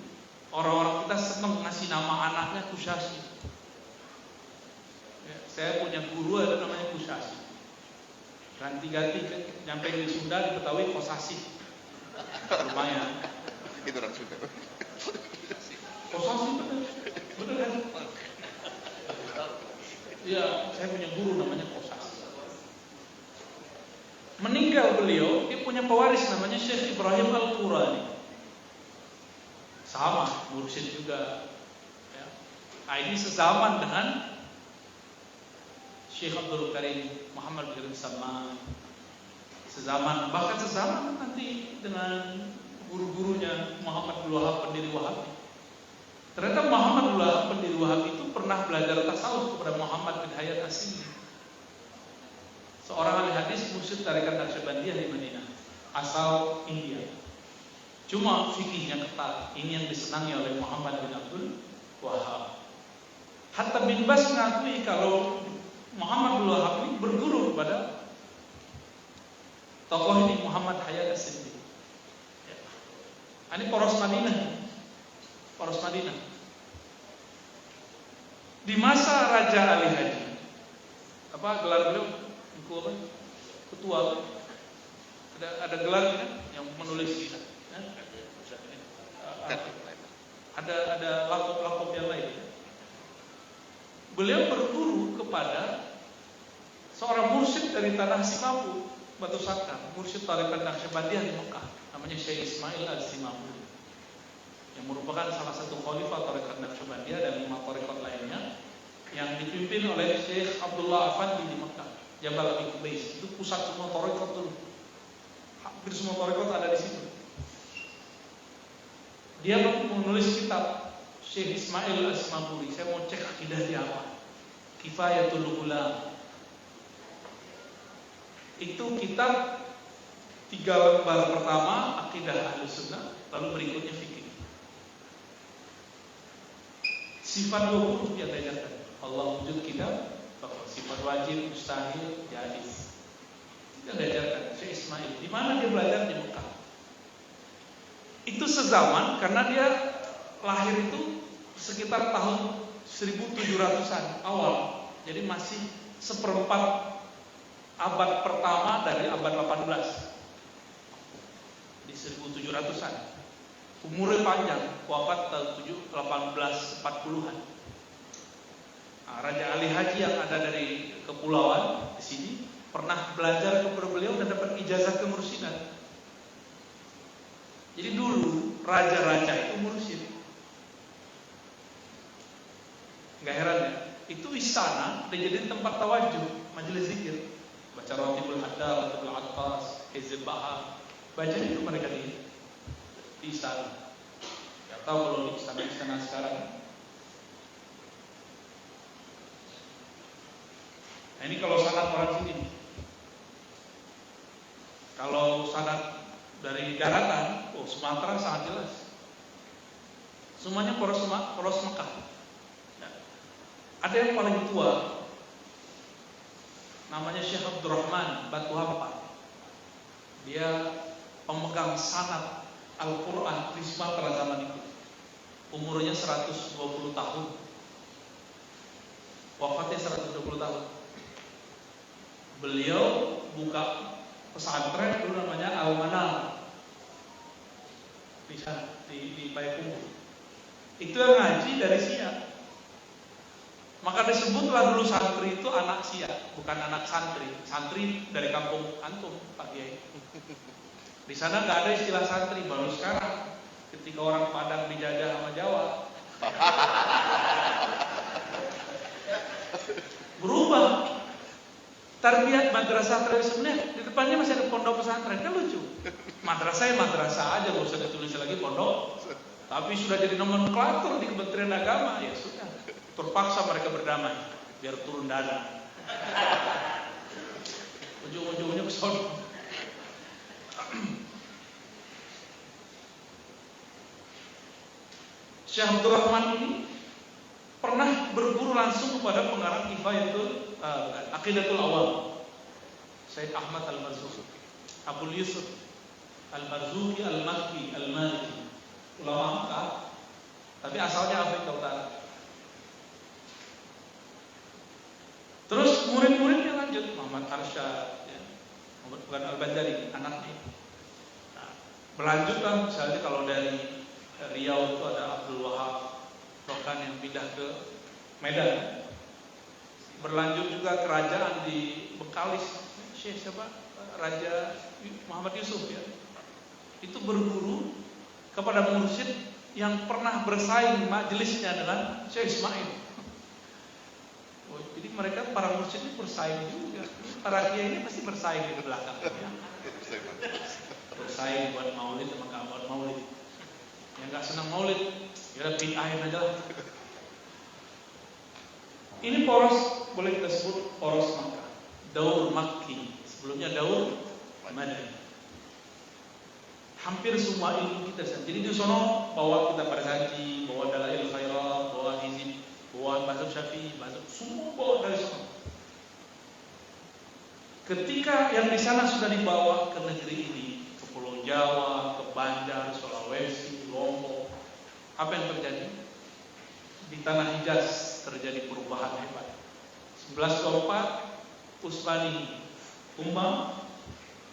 orang-orang kita senang ngasih nama anaknya Khushashi. Ya, saya punya guru ada namanya Khushashi. Ganti-ganti nyampe di Sunda, di Betawi Kosasi. Lumayan. Itu orang Sunda. Kosasi bener kan? Iya, saya punya guru namanya Kosasi. Meninggal beliau, dia punya pewaris namanya Syekh Ibrahim Al-Qurani. Sama, mursyid juga. Ya. Nah, ini sezaman dengan Syekh Abdul Karim Muhammad bin Salman. Sezaman, bahkan sezaman nanti dengan guru-gurunya Muhammad bin Wahab, pendiri Wahabi. Ternyata Muhammad bin Wahab, pendiri Wahab itu pernah belajar tasawuf kepada Muhammad bin Hayat As-Sindi, seorang ahli hadis mursyid tarekat Naqsyabandiyah di Madinah, asal India. Cuma fikihnya ketat. Ini yang disenangi oleh Muhammad bin Abdul Wahab. Hatta bin Bas mengakui kalau Muhammad bin Wahab ini berguru kepada tokoh ini, Muhammad Hayat As-Sindi. Ya. Ini poros Madinah. Poros Madinah. Di masa Raja Ali Haji, apa gelar beliau? Ketua. Ada gelar kan yang menulis kita. Ada lakop yang lain. Beliau berguru kepada seorang mursyid dari tanah Simapu, Batu Saka, mursyid tarekat Naqsyabandiyah di Mekah, namanya Syekh Ismail Al-Simamuri, yang merupakan salah satu khalifah tarekat Naqsyabandiyah dan 5 tarekat lainnya yang dipimpin oleh Syekh Abdullah Afandi di Mekah, Jabal Abi Qubais. Itu pusat semua tarekat dulu. Hampir semua tarekat ada di situ. Dia menulis kitab, Syekh Ismail Al-Simamuri. Saya mau cek akidah dia apa. Kifayatul Ulama. Itu kitab 3 lembar pertama akidah Ahlus Sunnah, lalu berikutnya fikih. Sifat 20 yang diajarkan. Allah wujud kita, bahwa sifat wajib, mustahil, jaiz. Itu yang diajarkan Syekh Ismail. Di mana dia belajar? Di Mekah. Itu sezaman karena dia lahir itu sekitar tahun 1700-an awal. Jadi masih seperempat abad pertama dari abad 18. Di 1700-an. Umurnya panjang, wafat tahun 1840-an. Nah, Raja Ali Haji yang ada dari kepulauan di sini pernah belajar kepada beliau dan dapat ijazah kemursidan. Jadi dulu raja-raja itu mursyid. Gak heran ya, itu istana dijadiin tempat tawajuh, majelis zikir, baca Ratibul Haddal, Ratibul Attas, Hizb Bahar, baca itu mereka di istana. Gak tahu kalau di istana-istana sekarang. Nah ini kalau sanad orang sini. Kalau sanad dari daratan, Sumatera sangat jelas. Semuanya poros Mekah. Nah, ada yang paling tua, namanya Syekh Abdurrahman Batu Hampa. Dia pemegang sanad Al-Quran di Sumatera zaman itu. Umurnya 120 tahun. Wafatnya 120 tahun. Beliau buka pesantren dulu namanya Al-Manar di Payakumbuh. Itu yang ngaji dari Sia. Maka disebutlah dulu santri itu anak Sia, bukan anak santri. Santri dari kampung antum, Pak Kiai. Di sana nggak ada istilah santri, baru sekarang ketika orang Padang dijajah sama Jawa. Berubah. Tarbiyat madrasah tradisional di depannya masih ada pondok pesantren, kan lucu. Madrasah aja, gak usah ditulis lagi pondok. Tapi sudah jadi nomenklatur di Kementerian Agama, ya sudah. Terpaksa mereka berdamai biar turun dana. Ujung-ujungnya ke sono. Syekh Abdurrahman ini pernah berguru langsung kepada pengarang Aqidatul Awam, Said Ahmad Al-Marzuki, Abu Yusuf Al-Marzuki Al-Makki Al-Maliki, ulama Mekah, tapi asalnya Afrika Utara. Terus murid-muridnya lanjut, Muhammad Arsyad, ya, bukan Al-Badari, anaknya. Nah, berlanjutlah misalnya kalau dari Riau itu ada Abdul Wahab Rokan yang pindah ke Medan. Berlanjut juga kerajaan di Bekalis, Syekh siapa? Raja Muhammad Yusuf ya. Itu berguru kepada mursyid yang pernah bersaing majelisnya dengan Syekh Ismail. Oh, jadi mereka para mursyid ini bersaing juga. Para kiai ini pasti bersaing di belakang ya. Bersaing buat maulid sama enggak buat maulid. Yang enggak senang maulid, Ya bid'ahin aja lah. Ini poros, boleh kita sebut poros Makkah, Daur Makki. Sebelumnya Daur Madani. Hampir semua ilmu kita. Jadi di sono bawa kita pada haji, bawa dalail khairat, bawa hizib, bawa mazhab Syafi'i, mazhab semua bawa dari sono. Ketika yang di sana sudah dibawa ke negeri ini, ke Pulau Jawa, ke Banjar, Sulawesi, Lombok, apa yang terjadi? Di tanah Hijaz terjadi perubahan hebat. 1124 Utsmani Ummah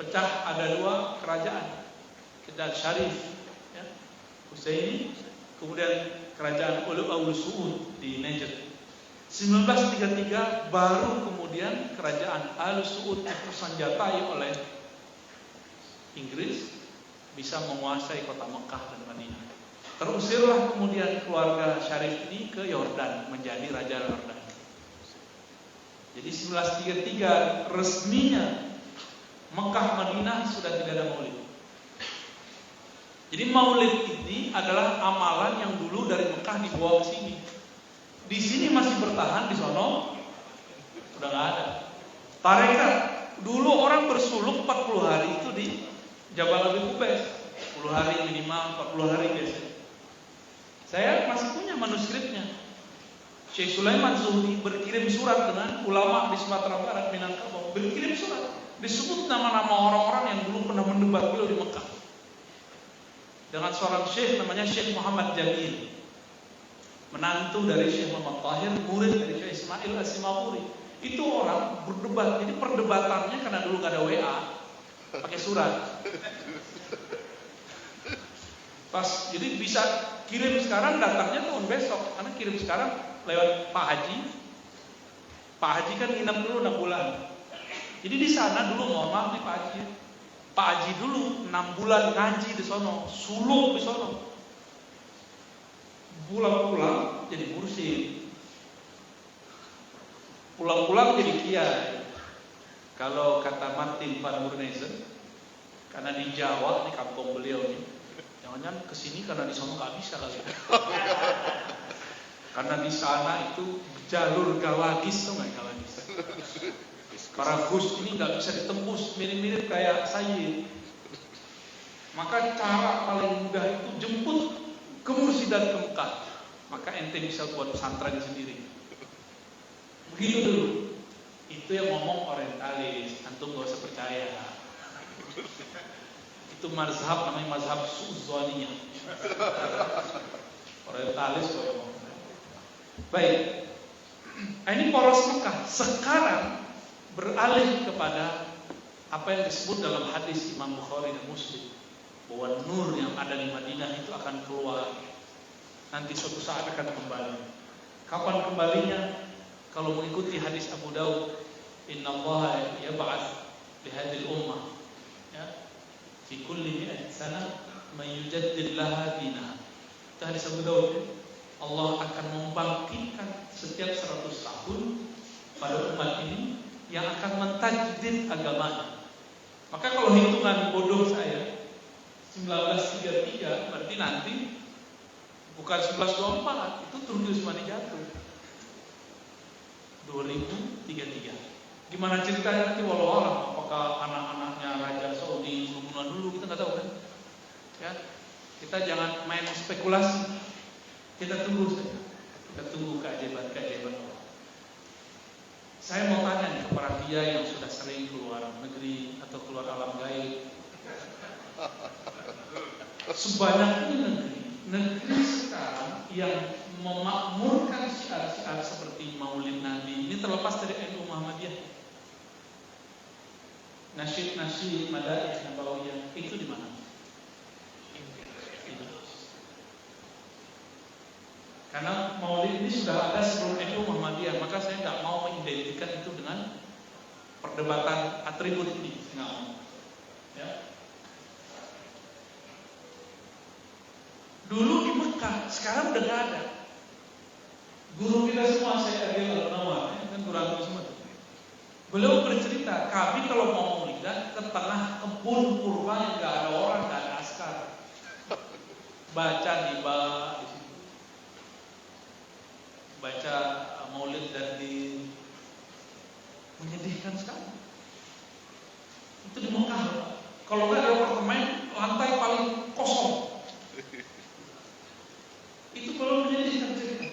pecah, ada dua kerajaan, Kedal Syarif, ya, Husaini, kemudian kerajaan Ulu Suud di Najd. 1933 baru kemudian kerajaan Al Suud dipersenjatai oleh Inggris, bisa menguasai kota Mekah dan Madinah. Terusirlah kemudian keluarga Syarif ini ke Yordan, menjadi Raja Yordan. Jadi 1933 resminya Mekah Madinah sudah tidak ada maulid. Jadi maulid ini adalah amalan yang dulu dari Mekah dibawa ke sini. Di sini masih bertahan, di sono udah nggak ada. Tarekat dulu orang bersuluk 40 hari itu di Jabal Abi Qubais, 10 hari minimal, 40 hari biasanya. Saya masih punya manuskripnya. Syekh Sulaiman Zuhri berkirim surat dengan ulama di Sumatera Barat, Minangkabau, berkirim surat, disebut nama-nama orang-orang yang dulu pernah mendebat beliau di Mekah. Dengan seorang syekh namanya Syekh Muhammad Jamil, menantu dari Syekh Muhammad Tahir, murid dari Syekh Ismail As-Simawuri. Itu orang berdebat. Jadi perdebatannya karena dulu gak ada WA, pakai surat. Pas, jadi bisa kirim sekarang, datangnya tahun besok. Karena kirim sekarang lewat Pak Haji. Pak Haji kan nginep dulu 6 bulan. Jadi di sana dulu, mohon maaf nih Pak Haji, Pak Haji dulu 6 bulan ngaji di sono, suluk di sono. Pulang-pulang jadi mursyid, pulang-pulang jadi kiai. Kalau kata Martin van Murnesen, karena di Jawa, di kampung beliau nih, jangan-jangan kesini karena di sana nggak bisa kali. Karena di sana itu jalur galagis, tuh nggak galagis. Para Gus ini nggak bisa ditembus, mirip-mirip kayak Sayyid. Maka cara paling mudah itu jemput ke mursidat ke Mekah, maka ente bisa buat pesantren sendiri. Begitu dulu. Itu yang ngomong orientalis, antum gak usah percaya. Itu mazhab, namanya mazhab Suzaniyah. Orientalis kok yang ngomong. Baik. Ini poros Mekah. Sekarang beralih kepada apa yang disebut dalam hadis Imam Bukhari dan Muslim, bahwa nur yang ada di Madinah itu akan keluar. Nanti suatu saat akan kembali. Kapan kembalinya? Kalau mengikuti hadis Abu Daud, innallaha yab'ats li hadhihi ummah, ya, fi kulli mi'ati sana man yujaddid laha dinaha. Itu hadis Abu Daud. Allah akan membangkitkan setiap 100 tahun pada umat ini yang akan mentajdid agamanya. Maka kalau hitungan bodoh saya 1933 berarti nanti bukan 1124, itu Turki Utsmani jatuh 2033. Gimana ceritanya nanti walau alam, apakah anak-anaknya Raja Saudi bunuh dulu, kita nggak tahu kan? Ya, kita jangan main spekulasi. Kita tunggu saja. Kita tunggu keajaiban Allah. Saya mau tanya nih ke para kiai yang sudah sering keluar negeri atau keluar alam gaib. Sebanyak ini negeri sekarang yang memakmurkan syiar-syiar seperti Maulid Nabi ini terlepas dari NU Muhammadiyah. Nasyid Madaih Nabawiyah itu di mana? Karena Maulid ini sudah ada sebelum NU Muhammadiyah, maka saya tidak mau mengidentikan itu dengan perdebatan atribut ini. Nggak mau. Ya. Dulu di Mekah, sekarang udah nggak ada. Guru kita semua, saya Adil Al-Nawar, kan guru antum semua. Beliau bercerita, kami kalau mau maulidan ke tengah kebun kurma yang nggak ada orang, nggak ada askar. Baca di situ. baca maulid dan menyedihkan sekali. Itu di Mekah, Pak. Kalau nggak di apartemen lantai paling kosong. Itu kalau menyedihkan cerita.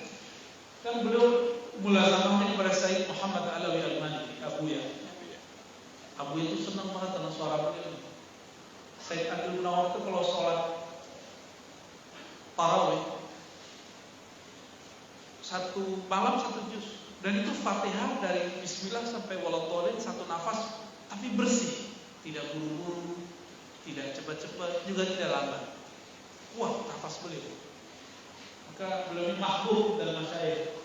Kan beliau mulazamahnya kepada Sayyid Muhammad Alawi Al-Maliki, Abuya itu senang banget dengan suara beliau. Sayyid Abdul Munawar itu kalau sholat tarawih satu malam satu juz, dan itu Fatihah dari Bismillah sampai Waladhdallin satu nafas, tapi bersih, tidak buru-buru, tidak cepat-cepat, juga tidak lambat. Wah, nafas beliau. Maka beliau ini mahbub dan masyayikh.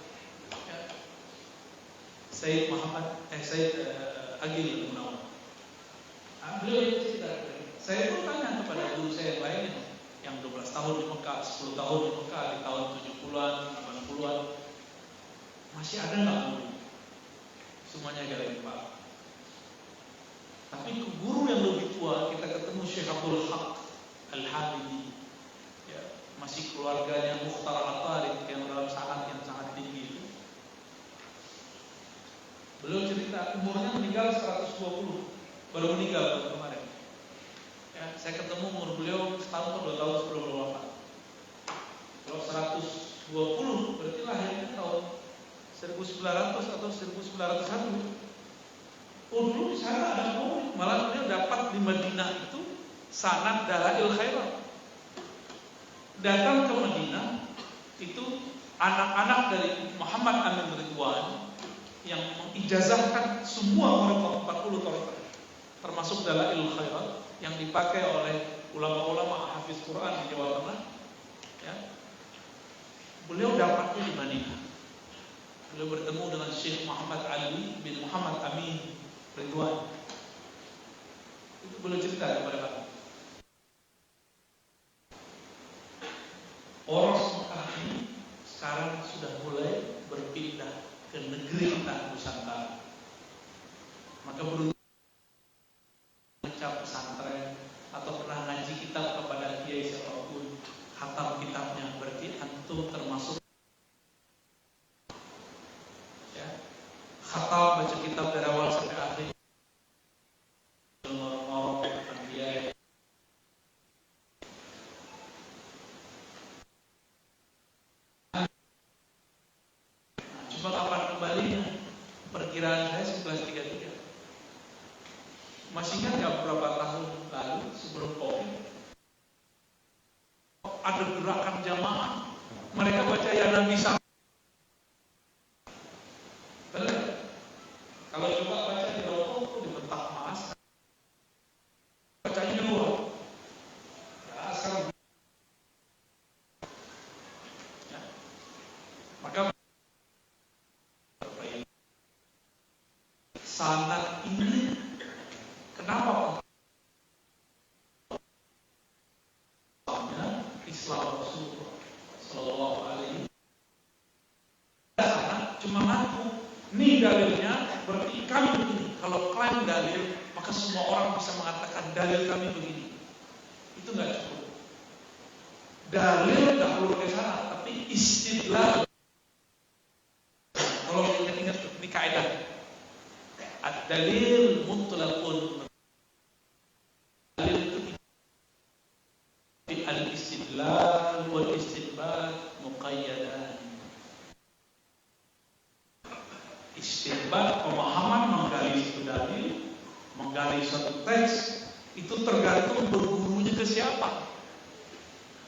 Sayyid Agil Munawar. Beliau itu cerita. Saya pun tanya kepada guru saya yang lainnya, yang 12 tahun di Mekah, 10 tahun di Mekah, di tahun 70-an, 80-an, masih ada nggak guru? Semuanya garing Pak. Tapi guru yang lebih tua, kita ketemu Syekh Abdul Haq Al-Hamidi, ya, masih keluarganya Mukhtar Al-Tariq yang dalam sanad yang sangat tinggi itu. Beliau cerita umurnya meninggal 120, baru meninggal kemarin. Ya, saya ketemu umur beliau setahun atau 2 tahun sebelum beliau wafat. Kalau 120 berarti lahirnya tahun 1900 atau 1901. Oh, dulu di sana ada maulid, malah beliau dapat di Madinah itu sanad Dalail Khairat. Datang ke Madinah itu anak-anak dari Muhammad Amin Ridwan yang mengijazahkan semua murid 40 tarekat, termasuk Dalail Khairat yang dipakai oleh ulama-ulama hafiz Quran di Jawa Tengah. Ya. Beliau dapatnya di Madinah. Beliau bertemu dengan Syekh Muhammad Ali bin Muhammad Amin Ridwan. Itu beliau cerita kepada kami. Orang Mekah ini sekarang sudah mulai berpindah ke negeri kita Nusantara. Maka beruntung baca pesantren atau pernah ngaji kitab kepada kiai siapapun, khatam kitabnya, berarti antum termasuk ya, khatam baca kitab dari awal sampai akhir. Cuma kapan kembalinya? Perkiraan saya 1933. Masih ingat nggak beberapa tahun lalu sebelum COVID ada gerakan jamaah, mereka baca ya Nabi Sallallahu. Benar? Kalau coba baca di rokok di bentak mas, bacanya di luar. Ya, sekarang. Ya. Maka sanad ini kenapa? Islam Rasulullah Sallallahu Alaihi Wasallam cuma ngaku, nih dalilnya berarti kami begini. Kalau klaim dalil, maka semua orang bisa mengatakan dalil kami begini. Itu nggak cukup. Dalil nggak perlu ke sana, tapi istidlal. Kalau kita ingat ini kaidah, ad-dalil mutlaqun. Al-istidlal wal istidbat muqayyadan. Istidbat pemahaman menggali satu dalil, menggali satu teks, itu tergantung bergurunya ke siapa.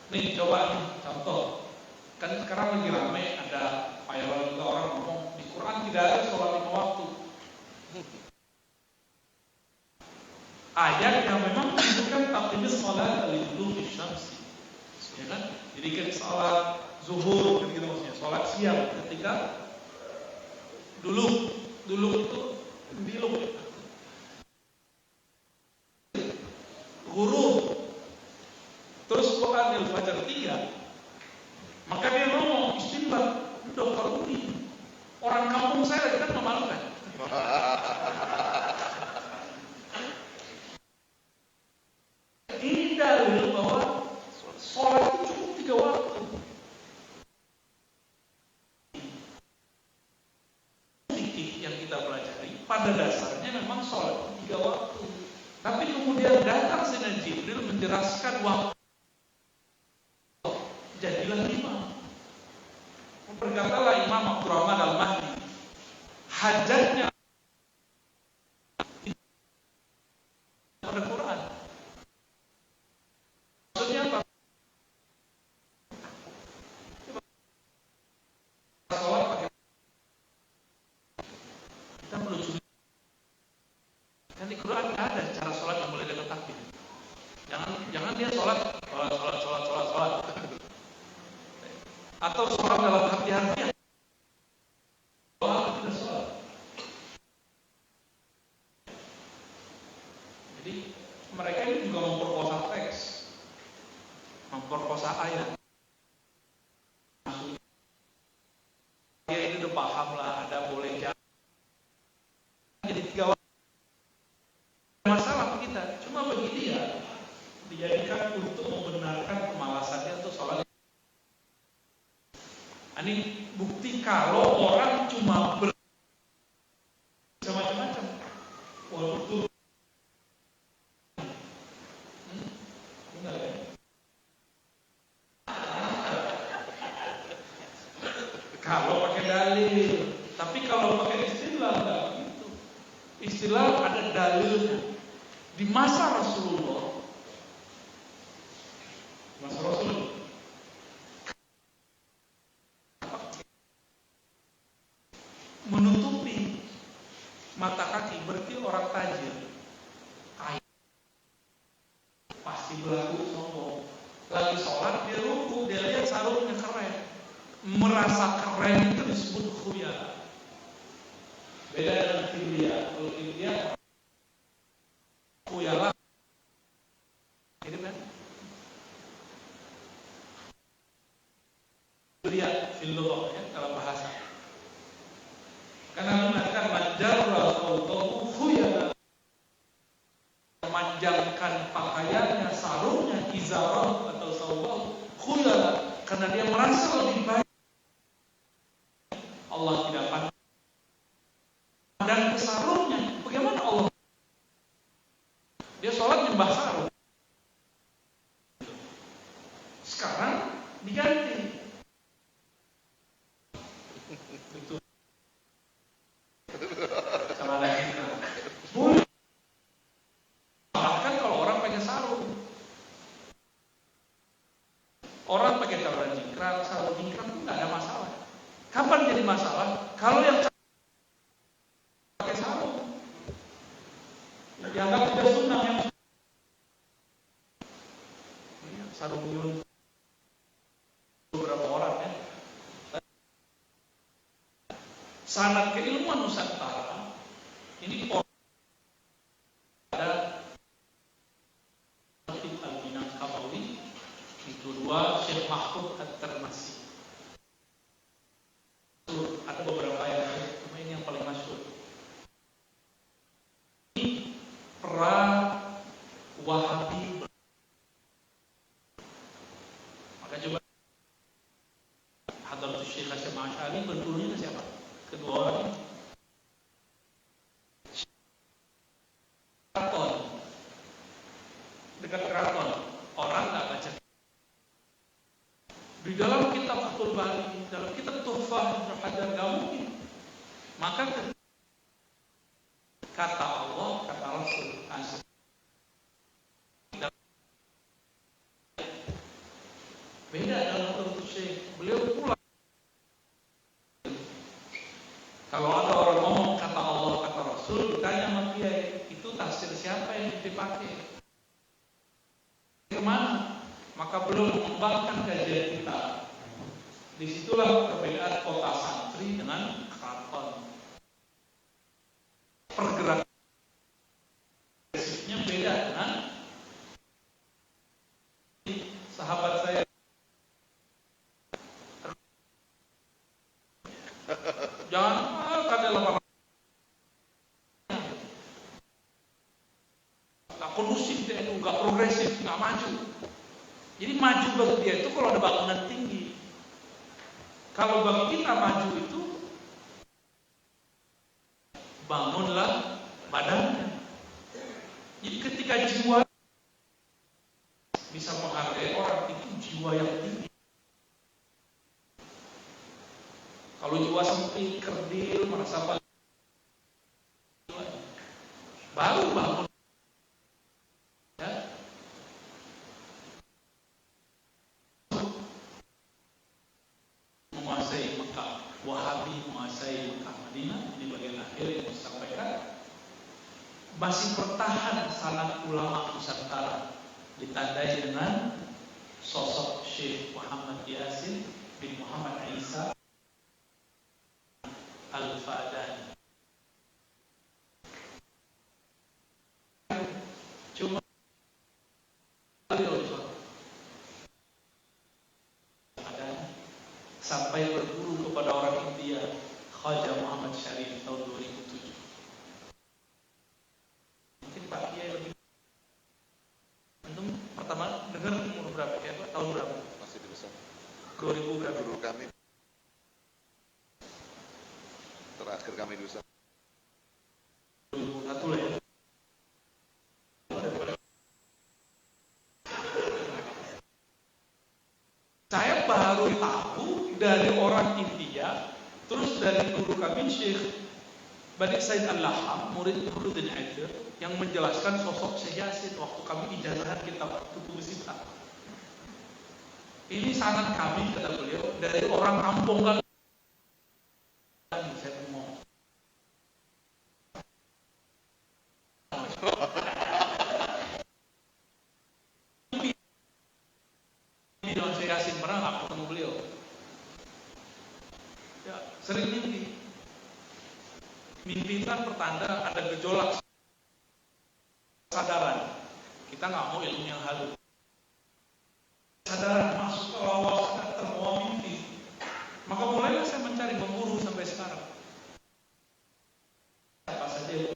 Nih coba nih, contoh, kan sekarang lagi ramai ada viral orang ngomong di Quran tidak ada sholat 5 waktu. Ayat yang memang menunjukkan taqdimus sholat al-dulu syamsi, ya kan? Jadi kan sholat zuhur gitu maksudnya, sholat siang ketika dulu itu diluk huruf, terus Quran al-Fajr 3, maka dia ngomong istimbat, dokter Udi, orang kampung saya kan memalukan. Ini dalil bahwa sholat itu cukup 3 waktu. datang Sayyidina Jibril menjelaskan waktu jadilah 5. Berkatalah Imam Abdurrahman Al-Mahdi, hajatnya pada Quran. Maksudnya apa? Sholat pakai kita perlu curi. Kan di Quran nggak ada cara sholat yang boleh dengan takbir. Jangan dia sholat. Atau sholat dalam hati-hati. Tidak sholat. Jadi mereka ini juga memperkosa teks, memperkosa ayat. Dia ini udah paham lah, ada boleh jalan. Jadi 3 masalah kita. Cuma bagi dia dijadikan untuk membenarkan kemalasannya untuk sholat. Ini bukti kalau orang cuma macam-macam. Walaupun benar ya? Kalau pakai dalil, tapi kalau pakai istilah enggak begitu. Istilah ada dalilnya. Di masa Rasulullah, menutupi mata kaki berarti orang tajir, kaya, pasti berlaku sombong. Lagi sholat dia ruku, dia lihat sarungnya keren, merasa keren itu disebut khuyala. Beda dengan kibriya. Kalau kibriya khuyala ini kan kibriya fil lughah ya, dalam bahasa. Karena mengatakan majarra qawtahu khuyala, memanjangkan pakaiannya, sarungnya, izarah atau sawal khuyala, karena dia merasa lebih baik. Allah tidak pandang dan sarungnya. Bagaimana Allah? Dia sholat nyembah sarung. Sekarang diganti. Itu salah lagi. Boleh. Bahkan kalau orang pakai sarung, orang pakai celana jingkrang, sarung jingkrang itu nggak ada masalah. Kapan jadi masalah? Kalau yang pakai sarung dianggap tidak sunnah, yang sarung yun beberapa orang ya. Sanad keilmuan Nusantara ini ada Al-Minangkawi, itu 2 Syekh Mahfud At-Tirmidzi. Ada beberapa yang cuma ini yang paling masyhur. Ini pra Wahabi. Maka coba Hadratus Syekh Hasyim Asy'ari bentuknya siapa? Kedua orang ini. Keraton, dekat keraton, orang nggak baca. Di dalam kitab Fathul Bari, dalam kitab Tuhfah Ibnu Hajar nggak mungkin. Maka kata Allah, kata Rasul, beda dalam Hadratus Syekh. Beliau pulang. Kalau ada orang ngomong kata Allah, kata Rasul, ditanya sama dia, itu tafsir siapa yang dipakai? Kemana? Maka belum mengembangkan kajian kita. Disitulah perbedaan kota santri dengan keraton. Pergerakan prinsipnya beda dengan sahabat saya. Jangan kadalah nggak kondusif, dia itu nggak progresif, nggak maju. Jadi maju bagi dia itu kalau ada bangunan tinggi. Kalau bagi kita maju itu bangunlah badannya. Jadi ketika jiwa bisa menghargai orang itu jiwa yang tinggi. Kalau jiwa sempit, kerdil, merasa paling baru bangun ya. Menguasai Mekah, Wahabi menguasai Mekah Madinah, di bagian akhir yang disampaikan masih bertahan sanad ulama Nusantara ditandai dengan sosok Syekh Muhammad Yasin bin Muhammad Isa Al-Fadani. Cuma sampai berguru kepada orang India, Khaja Muhammad Syarif tahun 2007. Mungkin Pak Kiai lebih. Antum pertama dengar umur berapa? Kayak tahun berapa? Masih di besar. 2000 berapa? Guru kami terakhir kami di besar. 2001 lah ya. Saya baru tahu dari orang India, terus dari guru kami Syekh Bani Said Al-Laham, murid Nuruddin Aidir, yang menjelaskan sosok Syekh Yasin waktu kami ijazahan kitab Kutubus Sittah. Ini sanad kami, kata beliau, dari orang kampung kami. Saya ngomong. Ini dengan Syekh Yasin pernah nggak ketemu beliau? Ya, sering mimpi. Mimpi kan pertanda ada gejolak kesadaran. Kita nggak mau ilmu yang halus. Kesadaran masuk ke wawasan terbawa mimpi. Maka mulailah saya mencari, memburu sampai sekarang. Apa saja.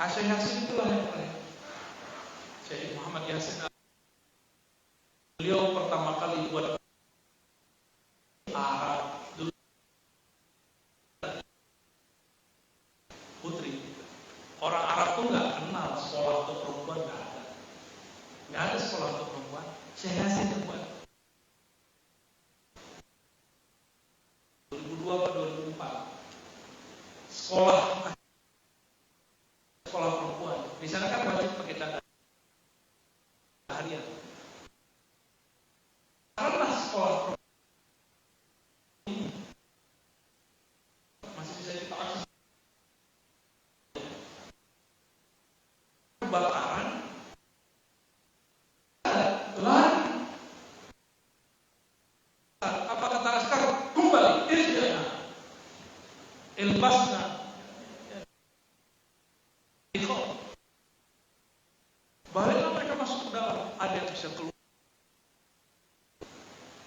Syekh Yasin itulah yang paling. Syekh Muhammad Yasin. Beliau pertama kali buat Arab dulu. Putri. Orang Arab tuh nggak kenal sekolah untuk perempuan, nggak ada. Nggak ada sekolah untuk perempuan. Syekh Yasin yang buat. 2002 atau 2004. Sekolah perempuan. Di sana kan wajib pakai cadar harian. Karena sekolah perempuan ini masih bisa diakses. Kebakaran lari. Apa kata Laskar? Kembali irja'na ilbasna. Baliklah mereka masuk ke dalam. Ada yang bisa keluar,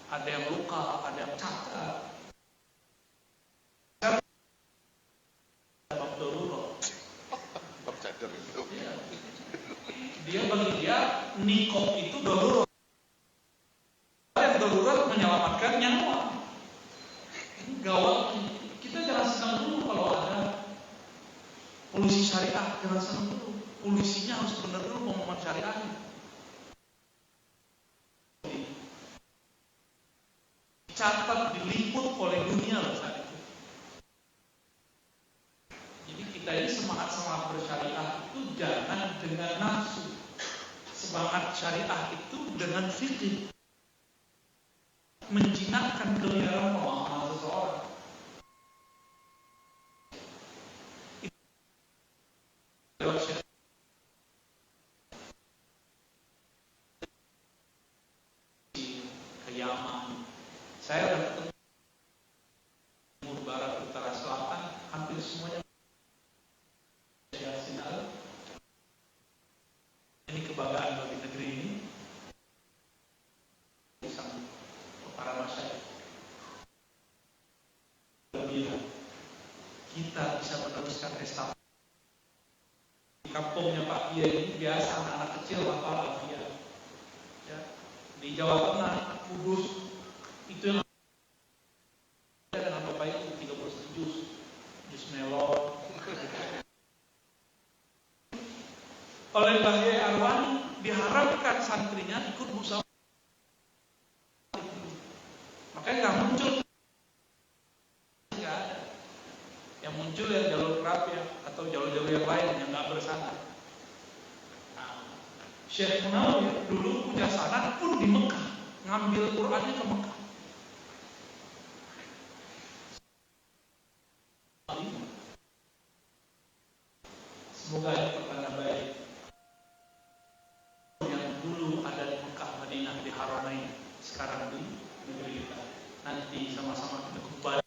ada yang luka, ada yang cacat. Sebab darurat. Tercadar itu. Ya. Dia bagi dia nikop itu darurat. Yang darurat menyelamatkan nyawa. Ini gawat. Kita jangan senang dulu kalau ada polisi syariah, jangan senang dulu. Polisinya harus benar dulu pemahaman syariahnya. Catat diliput oleh dunia loh saat itu. Jadi kita ini semangat bersyariah itu jangan dengan nafsu. Semangat syariah itu dengan fikih. Menjinakkan keliharan pemahaman seseorang. Lewat syariah. Yaman. Saya sudah ketemu timur, barat, utara, selatan, hampir semuanya. Ini kebanggaan bagi negeri ini. Para masyarakat. Kita bisa meneruskan estafet. Di kampungnya Pak Kiai ini biasa anak-anak kecil hafal Alfiyah. Ya. Di Jawa Tengah, Kudus, itu yang dengan Bapak Ibu 30 juz melon. oleh Mbah Yai Arwani, diharapkan santrinya ikut musyawarah. Makanya nggak muncul, nggak ada. Yang muncul ya jalur Rabiah atau jalur-jalur yang lain yang nggak bersanad. Syekh Munawir dulu punya sanad pun di Mekah, ngambil Qurannya ke Mekah. Semoga ada pertanda baik. Yang dulu ada di Mekah, Madinah, di Haramain, sekarang di negeri kita. Nanti sama-sama kita kembali.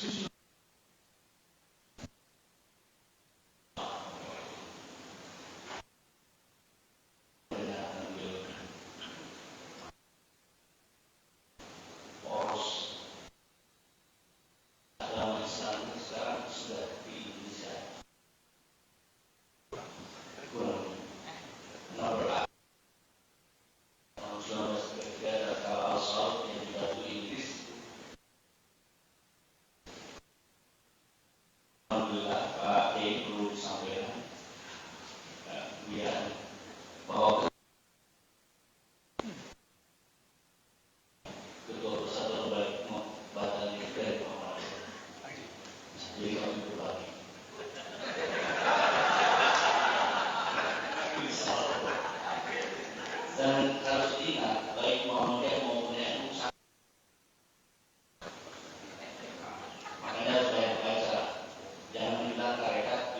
Sudah. Dan harus diingat, baik Muhammadiyah maupun NU, makanya saya baca, jangan bilang tarekat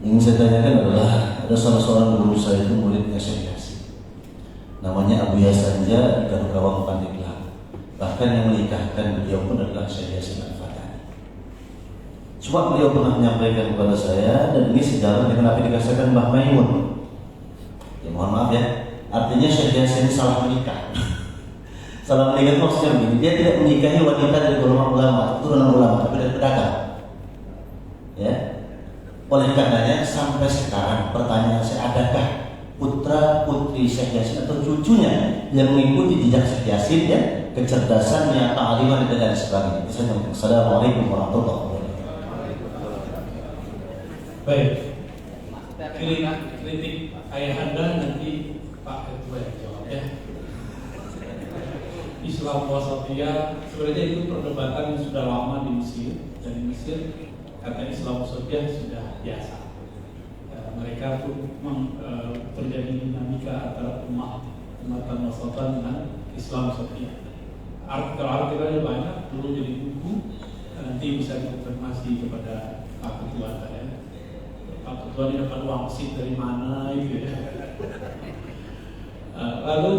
Yang saya tanyakan adalah ada salah seorang guru saya itu muridnya Syekh Yasin, namanya Abu Yasanja di Kadukawang Pandeglang. Bahkan yang menikahkan beliau pun adalah Syekh Yasin Al-Fatani. Cuma beliau pernah menyampaikan kepada saya, dan ini sejalan dengan apa yang dikasihkan Mbah Maimun. Ya mohon maaf ya, artinya Syekh Yasin salah menikah. Salah menikah maksudnya begini, dia tidak menikahi wanita dari golongan ulama, turunan ulama, tapi dari pedagang. Ya, oleh karenanya sampai sekarang pertanyaan saya, adakah putra putri Syekh Yasin atau cucunya yang mengikuti jejak Syekh Yasin ya, kecerdasannya, kealiman dan sebagainya. Assalamualaikum warahmatullahi wabarakatuh. Baik, kritik ayah Anda nanti Pak Ketua yang jawab ya. Islam wasatiyah sebenarnya itu perdebatan yang sudah lama di Mesir, dan di Mesir kata Islam wasatiyah sudah biasa. Mereka pun terjadi dinamika antara umatan wasatan dengan Islam wasatiyah. Artikelnya banyak, dulu jadi buku, nanti bisa dikonfirmasi kepada Pak Ketua ya. Pak Ketua ini dapat wangsit dari mana itu ya. Lalu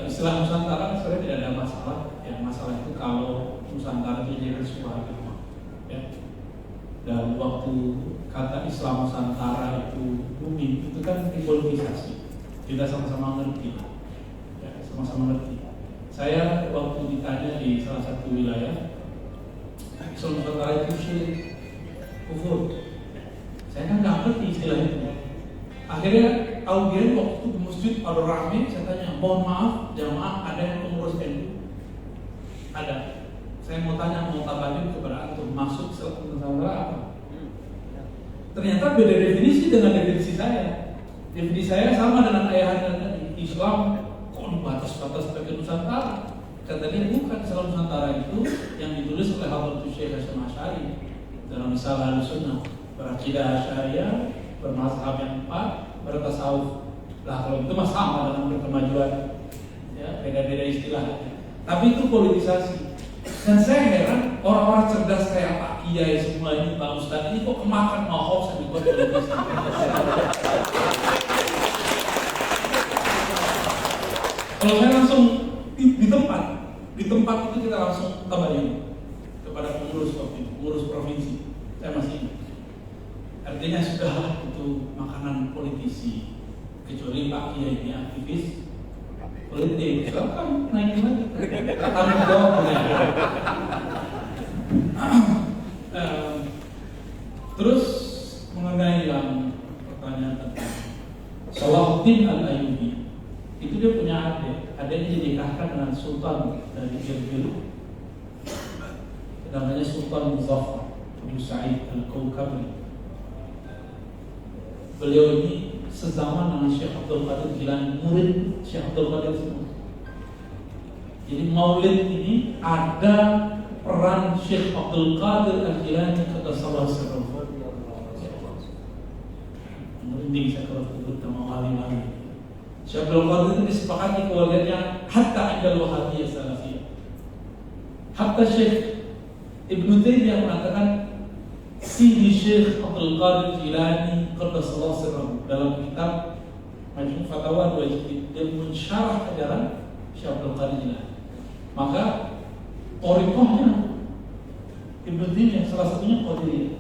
istilah Nusantara sebenarnya tidak ada masalah. Yang masalah itu kalau Nusantara itu jadi sebuah agama ya. Dan waktu kata Islam Nusantara itu booming, itu kan dipolitisasi. Kita sama-sama ngerti ya, sama-sama ngerti. Saya waktu ditanya di salah satu wilayah, Islam Nusantara itu syirik, kufur, saya kan nggak ngerti istilah itu. Akhirnya audien waktu itu di masjid ada rame, saya tanya, mohon maaf jamaah, ada yang pengurus NU? Ada. Saya mau tanya, mau tabayun kepada antum, maksud Islam Nusantara apa? Ternyata beda definisi dengan definisi saya. Definisi saya sama dengan ayah anda tadi. Islam kok batas-batas sebagai Nusantara? Kata dia bukan. Islam Nusantara itu yang ditulis oleh Hadratus Syekh Hasyim Asy'ari dalam Risalah Ahlussunnah, berakidah Asy'ariyah, bermazhab yang 4, bertasawuf. Lah kalau itu mah sama dengan berkemajuan. Ya, beda-beda istilahnya. Tapi itu politisasi. Dan saya heran orang-orang cerdas kayak Pak Kiai semua ini, Pak Ustadz ini kok kemakan hoax yang dibuat politis. Kalau saya langsung di tempat itu kita langsung tabayun kepada pengurus provinsi. Saya masih ingat. Artinya sudahlah itu makanan politisi. Kecuali Pak Kiai ini aktivis politik, silakan naikin lagi. Tanggung jawabnya. Terus mengenai yang pertanyaan tentang Salahuddin Al-Ayyubi, itu dia punya adiknya dinikahkan dengan Sultan dari Irbil, namanya Sultan Muzaffar Abu Sa'id Al-Kaukabri. Beliau ini sezaman dengan Syekh Abdul Qadir Jilani, murid Syekh Abdul Qadir semua. Jadi maulid ini ada peran Syekh Abdul Qadir Al-Jilani kata salah satu. Merinding saya kalau sebut nama wali-wali. Syekh Abdul Qadir itu disepakati keluarganya hatta ajal Wahabiyah Salafiyah. Hatta Syekh Ibnu Taimiyah mengatakan Sidi Syekh Abdul Qadir Jilani qaddasallahu sirrahu dalam kitab Majmu' Fatawa 2 jilid, dia mensyarah ajaran Syekh Abdul Qadir Jilani. Maka thariqahnya Ibnu Taimiyah salah satunya Qadiriyah.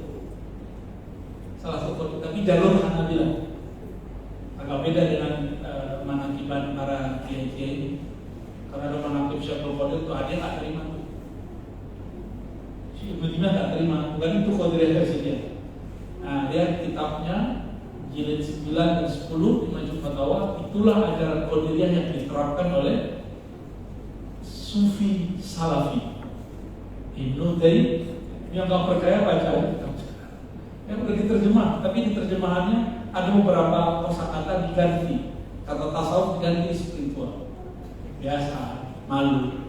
Salah satu, tapi jalur Hanabilah. Agak beda dengan manakiban para kiai-kiai ini. Karena ada manakib Syekh Abdul Qadir itu ada tak terima. Ibnu Taimiyah tak terima, bukan itu Qadiriyah versi dia. Nah, dia kitabnya jilid 9 dan 10 di Majmu' Fatawa, itulah ajaran Qadiriyah yang diterapkan oleh Sufi Salafi. Ibnu Taimiyah yang nggak percaya baca kitab. Yang udah diterjemah, tapi di terjemahannya ada beberapa kosakata diganti, kata tasawuf diganti spiritual. Biasa, malu.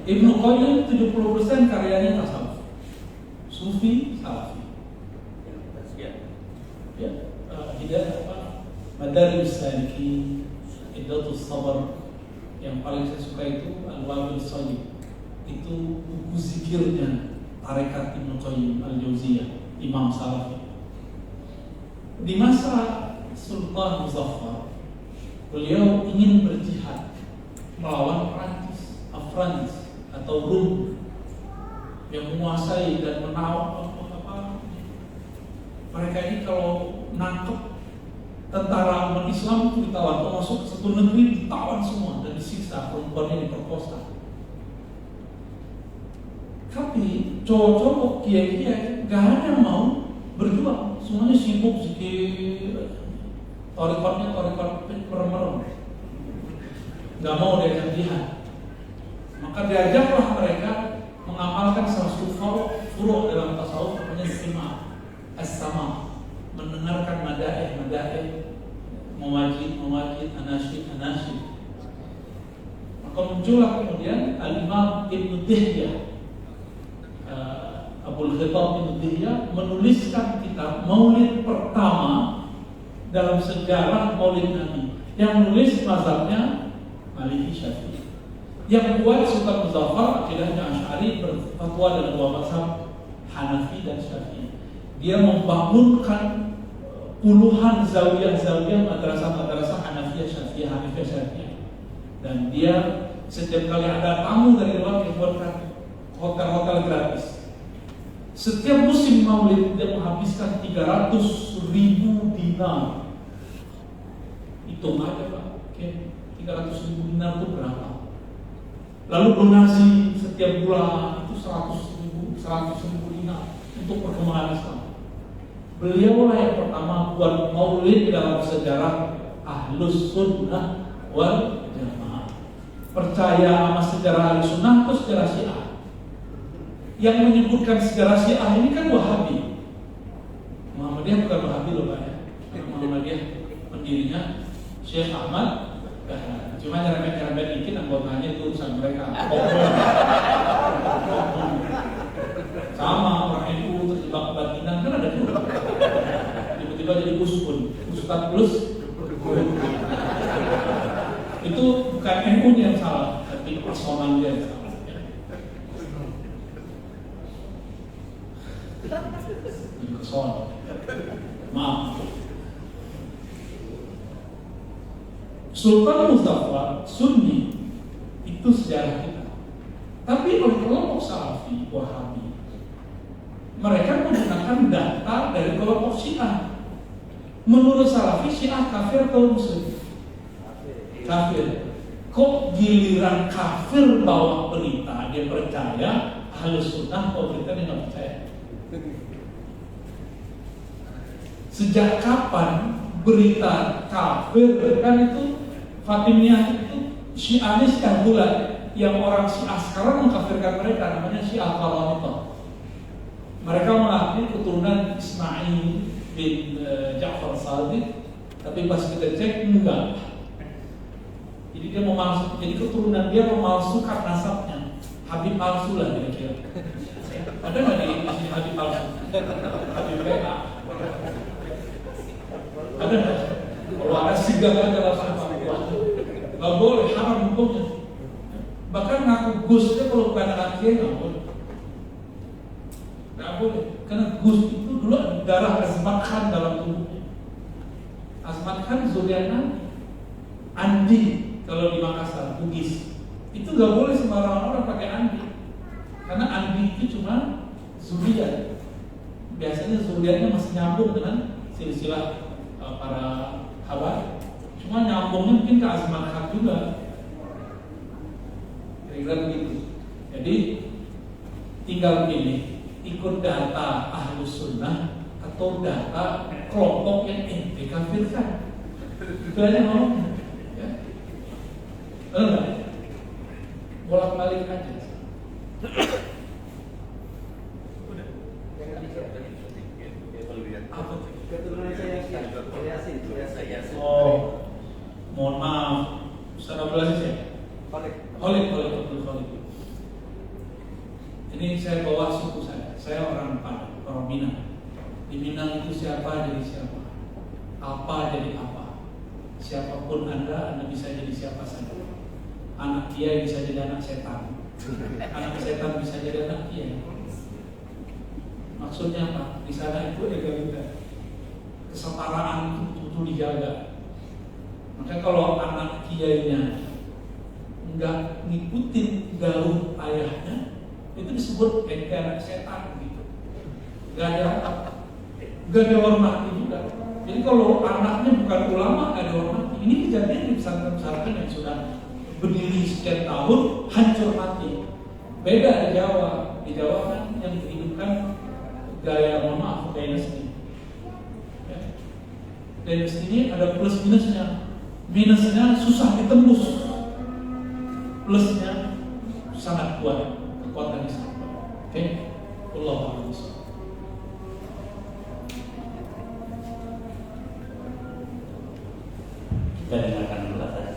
Ibnu Qayyim 70% karyanya tasawuf, Sufi Salafi. Ya, tidak apa? Madarijus Salikin, Iddatus Sabar. Yang paling saya suka itu Al-Wabil Shayyib. Itu buku zikirnya tarekat Ibnu Qayyim al-Jauziyah, Imam Salafi. Di masa Sultan Muzaffar, beliau ingin berjihad melawan Prancis atau Rum yang menguasai dan menawar mereka ini. Kalau nangkep tentara umat Islam itu ditawan, kalau masuk ke satu negeri ditawan semua dan disiksa, perempuannya diperkosa. Tapi cowok-cowok kiai-kiai gak ada yang mau berjuang, semuanya sibuk zikir, torikotnya torikot merem-merem, gak mau diajak jihad. Maka diajaklah mereka mengamalkan salah satu furu' dalam tasawuf, namanya istima' as-sama', mendengarkan madaih, mewajid, anasyid. Maka muncullah kemudian Al-Imam Ibnu Dihyah, Abul Khitab Ibnu Dihyah menuliskan kitab Maulid pertama dalam sejarah Maulid Nabi, yang menulis mazhabnya Maliki Syafi'i. Yang buat Sultan Muzaffar akidahnya Asy'ari, berfatwa dalam dua mazhab Hanafi dan Syafi'i. Dia membangunkan puluhan zawiyah madrasah Hanafiyah, Syafi'iyah, Hanifiyah, Syafi'iyah. Dan dia setiap kali ada tamu dari luar, dia buatkan hotel-hotel gratis. Setiap musim Maulid dia menghabiskan 300.000 dinar. Hitung aja Pak, oke, 300.000 dinar itu berapa? Lalu donasi setiap bulan itu 100.000 dinar untuk perkembangan Islam. Beliau lah yang pertama buat Maulid dalam sejarah Ahlus Sunnah wal Jamaah. Percaya sama sejarah Ahlus Sunnah atau sejarah Syiah? Yang menyebutkan sejarah Syiah ini kan Wahabi. Muhammadiyah bukan Wahabi loh Pak ya. Muhammadiyah pendirinya Syekh Ahmad. Cuma nyerempet dikit anggotanya itu urusan mereka. Sama orang NU terjebak kebatinan kan ada juga. Tiba-tiba jadi uspun, Ustadz plus. Itu bukan NU yang salah, tapi personal dia yang salah. Personal. Maaf. Sultan Muzaffar Sunni itu sejarah kita. Tapi oleh kelompok Salafi Wahabi, mereka menggunakan data dari kelompok Syiah. Menurut Salafi, Syiah kafir atau muslim? Kafir. Kok giliran kafir bawa berita dia percaya, Ahlus Sunnah bawa berita dia nggak percaya? Sejak kapan berita kafir kan itu Fatimiyah itu Syianis yang bulan, yang orang Syiah sekarang mengkafirkan mereka, namanya Syiah Qaramita. Mereka mengakui keturunan Ismail bin Ja'far Shadiq, tapi pas kita cek enggak. Jadi dia memalsukan, jadi keturunan dia memalsukan nasabnya. Habib palsu lah kira-kira. Ada nggak di sini Habib palsu? Habib PA. Ada nggak? Kalau ada sigap aja langsung nggak boleh, haram hukumnya. Bahkan ngaku Gusnya kalau bukan anak kiai nggak boleh. Nggak boleh, karena Gus itu dulu ada darah Azmat Khan dalam tubuhnya. Azmat Khan zuriat Andi kalau di Makassar, Bugis. Itu nggak boleh sembarangan orang pakai Andi, karena Andi itu cuma zuriat. Biasanya zuriatnya masih nyambung dengan silsilah para Hawari. Cuma nyambungnya mungkin ke Azmat Khan juga. Kira-kira begitu. Jadi tinggal begini, ikut data Ahlus Sunnah atau data kelompok yang ente kafirkan. Itu aja ngomongnya. Ya. Enggak. Bolak-balik aja. Udah. Apa tuh? Keturunan saya Yasin. Oh, mohon maaf, Ustaz Abdul Aziz ya? Khalid. Ini saya bawa suku saya orang Padang, orang Minang. Di Minang itu siapa jadi siapa, apa jadi apa. Siapapun anda bisa jadi siapa saja. Anak kiai bisa jadi anak setan, anak setan bisa jadi anak kiai. Maksudnya apa? Di sana itu egaliter, kesetaraan itu dijaga. Maka kalau anak kiainya nggak ngikutin galuh ayahnya, itu disebut anak setan gitu. Nggak ada hormati juga. Jadi kalau anaknya bukan ulama nggak ada hormati. Ini kejadian di pesantren-pesantren yang sudah berdiri sekian tahun hancur mati. Beda di Jawa. Di Jawa kan yang dihidupkan gaya mama dynasty. Ya. Dynasty ini ada plus minusnya. Minusnya susah ditembus. Plusnya sangat kuat, kekuatannya sangat kuat. Oke, Allah Akbar. Kita dengarkan dulu tadi.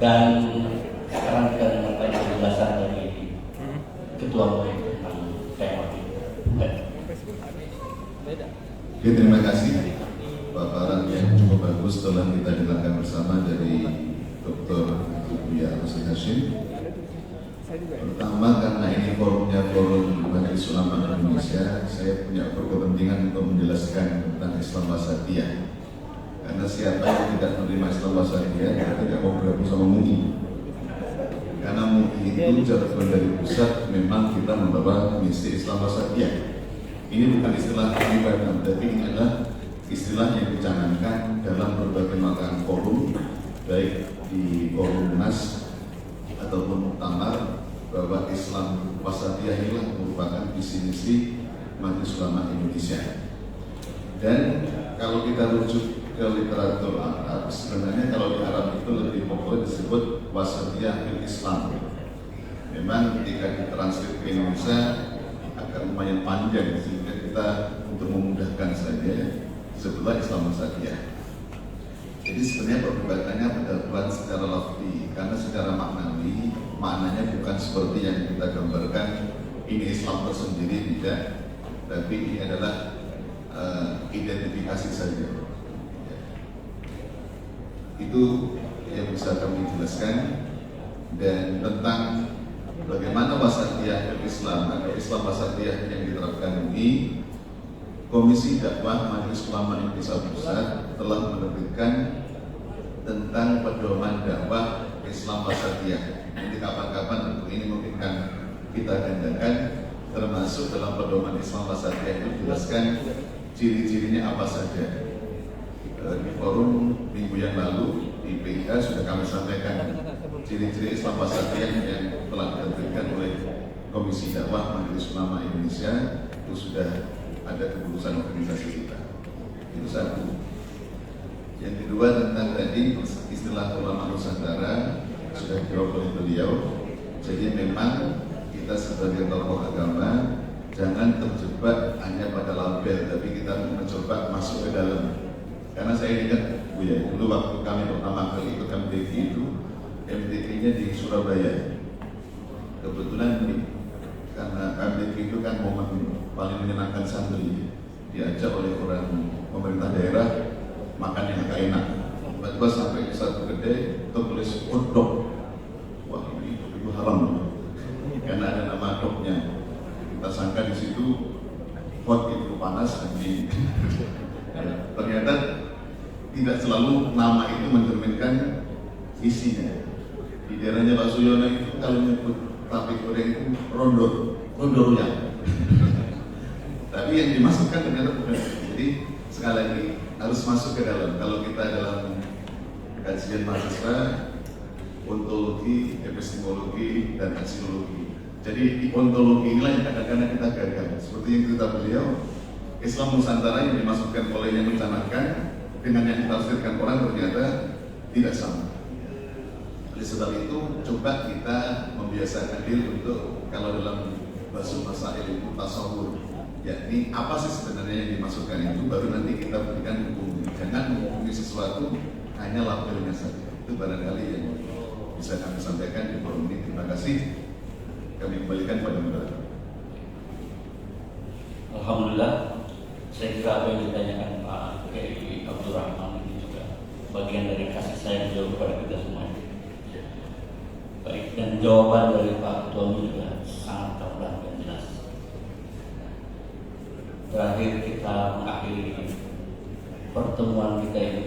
Dan sekarang kita dengarkan penjelasan dari Ketua Umum tentang tema ini. Oke, terima kasih paparan yang cukup bagus telah kita dengarkan bersama dari Dr. Buya Hussein Hashim. Pertama, karena ini forumnya Forum Majelis Ulama Indonesia, saya punya berkepentingan untuk menjelaskan tentang Islam Wasatiyah. Karena siapa yang tidak menerima Islam Wasatiyah, dia tidak mau bergabung sama MUI. Karena MUI itu jadwal dari pusat, memang kita membawa misi Islam Wasatiyah. Ini bukan istilah pribadi, tapi ini adalah istilah yang dicanangkan dalam berbagai macam forum, baik di forum nas ataupun muktamar, bahwa Islam Wasatiyah inilah merupakan visi misi Majelis Ulama Indonesia. Dan kalau kita rujuk ke literatur Arab, sebenarnya kalau di Arab itu lebih populer disebut Wasatiyah fil Islam. Memang ketika ditranslate ke Indonesia agak lumayan panjang, sehingga kita untuk memudahkan saja sebelah Islam Wasatiyah. Jadi sebenarnya perdebatannya benar-benar secara lafzi, karena secara maknawi maknanya bukan seperti yang kita gambarkan ini Islam tersendiri, tidak, tapi ini adalah identifikasi saja. Itu yang bisa kami jelaskan. Dan tentang bagaimana wasatiyah Islam atau Islam wasatiyah yang diterapkan ini, Komisi Dakwah Majelis Ulama Indonesia Pusat telah menerbitkan tentang pedoman dakwah Islam Wasatiyah. Nanti kapan-kapan untuk ini mungkin kan kita gandakan, termasuk dalam pedoman Islam Wasatiyah itu dijelaskan ciri-cirinya apa saja. Di forum minggu yang lalu di PIK sudah kami sampaikan ciri-ciri Islam Wasatiyah yang telah diterbitkan oleh Komisi Dakwah Majelis Ulama Indonesia. Itu sudah ada keputusan organisasi kita. Itu satu. Yang kedua, tentang tadi istilah ulama Nusantara sudah dijawab oleh beliau. Jadi memang kita sebagai tokoh agama jangan terjebak hanya pada label, tapi kita mencoba masuk ke dalam. Karena saya ingat Buya, dulu waktu kami pertama kali ikut MTQ itu, MTQ-nya di Surabaya. Kebetulan karena MTQ itu kan momen paling menyenangkan santri, diajak oleh orang pemerintah daerah makan yang agak enak. Tiba-tiba sampai di satu kedai tertulis hotdog. Wah, itu haram, karena ada nama dognya. Kita sangka di situ hot itu panas, anjing. Ternyata tidak selalu nama itu mencerminkan isinya. Di daerahnya Pak Suyono itu kalau menyebut tape goreng itu rondo ya. Tapi yang dimasukkan ternyata bukan. Jadi sekali lagi harus masuk ke dalam. Kalau kita dalam kajian mahasiswa, ontologi, epistemologi, dan aksiologi. Jadi di ontologi inilah yang kadang-kadang kita gagal. Seperti yang cerita beliau, Islam Nusantara yang dimasukkan oleh yang mencanangkan dengan yang ditafsirkan orang ternyata tidak sama. Oleh sebab itu, coba kita membiasakan diri untuk kalau dalam bahasa masail itu tasawur, yakni apa sih sebenarnya yang dimasukkan itu, baru nanti kita berikan hukum. Jangan menghukumi sesuatu hanya labelnya saja. Itu barangkali yang bisa kami sampaikan di forum ini. Terima kasih. Kami kembalikan pada moderator. Alhamdulillah, saya kira apa yang ditanyakan Pak Kiai Abdul Rahman ini juga bagian dari kasih sayang beliau kepada kita semua. Baik, dan jawaban dari Pak Ketua Umum juga sangat gamblang dan jelas. Terakhir kita mengakhiri pertemuan kita ini,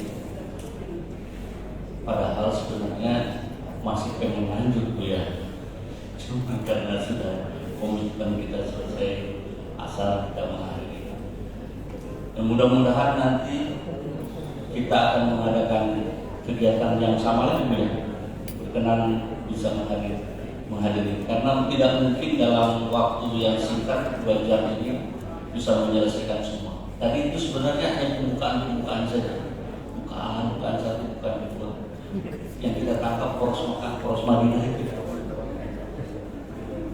padahal sebenarnya masih pengen lanjut Bu ya. Cuma karena sudah komitmen kita selesai, asal kita mengakhiri. Dan mudah-mudahan nanti kita akan mengadakan kegiatan yang sama lagi Bu ya, berkenan bisa menghadiri. Karena tidak mungkin dalam waktu yang singkat 2 jam ini bisa menyelesaikan semua. Tadi itu sebenarnya hanya pembukaan saja, bukaan satu, bukaan kedua. Yang kita tangkap poros Makkah, poros Madinah itu.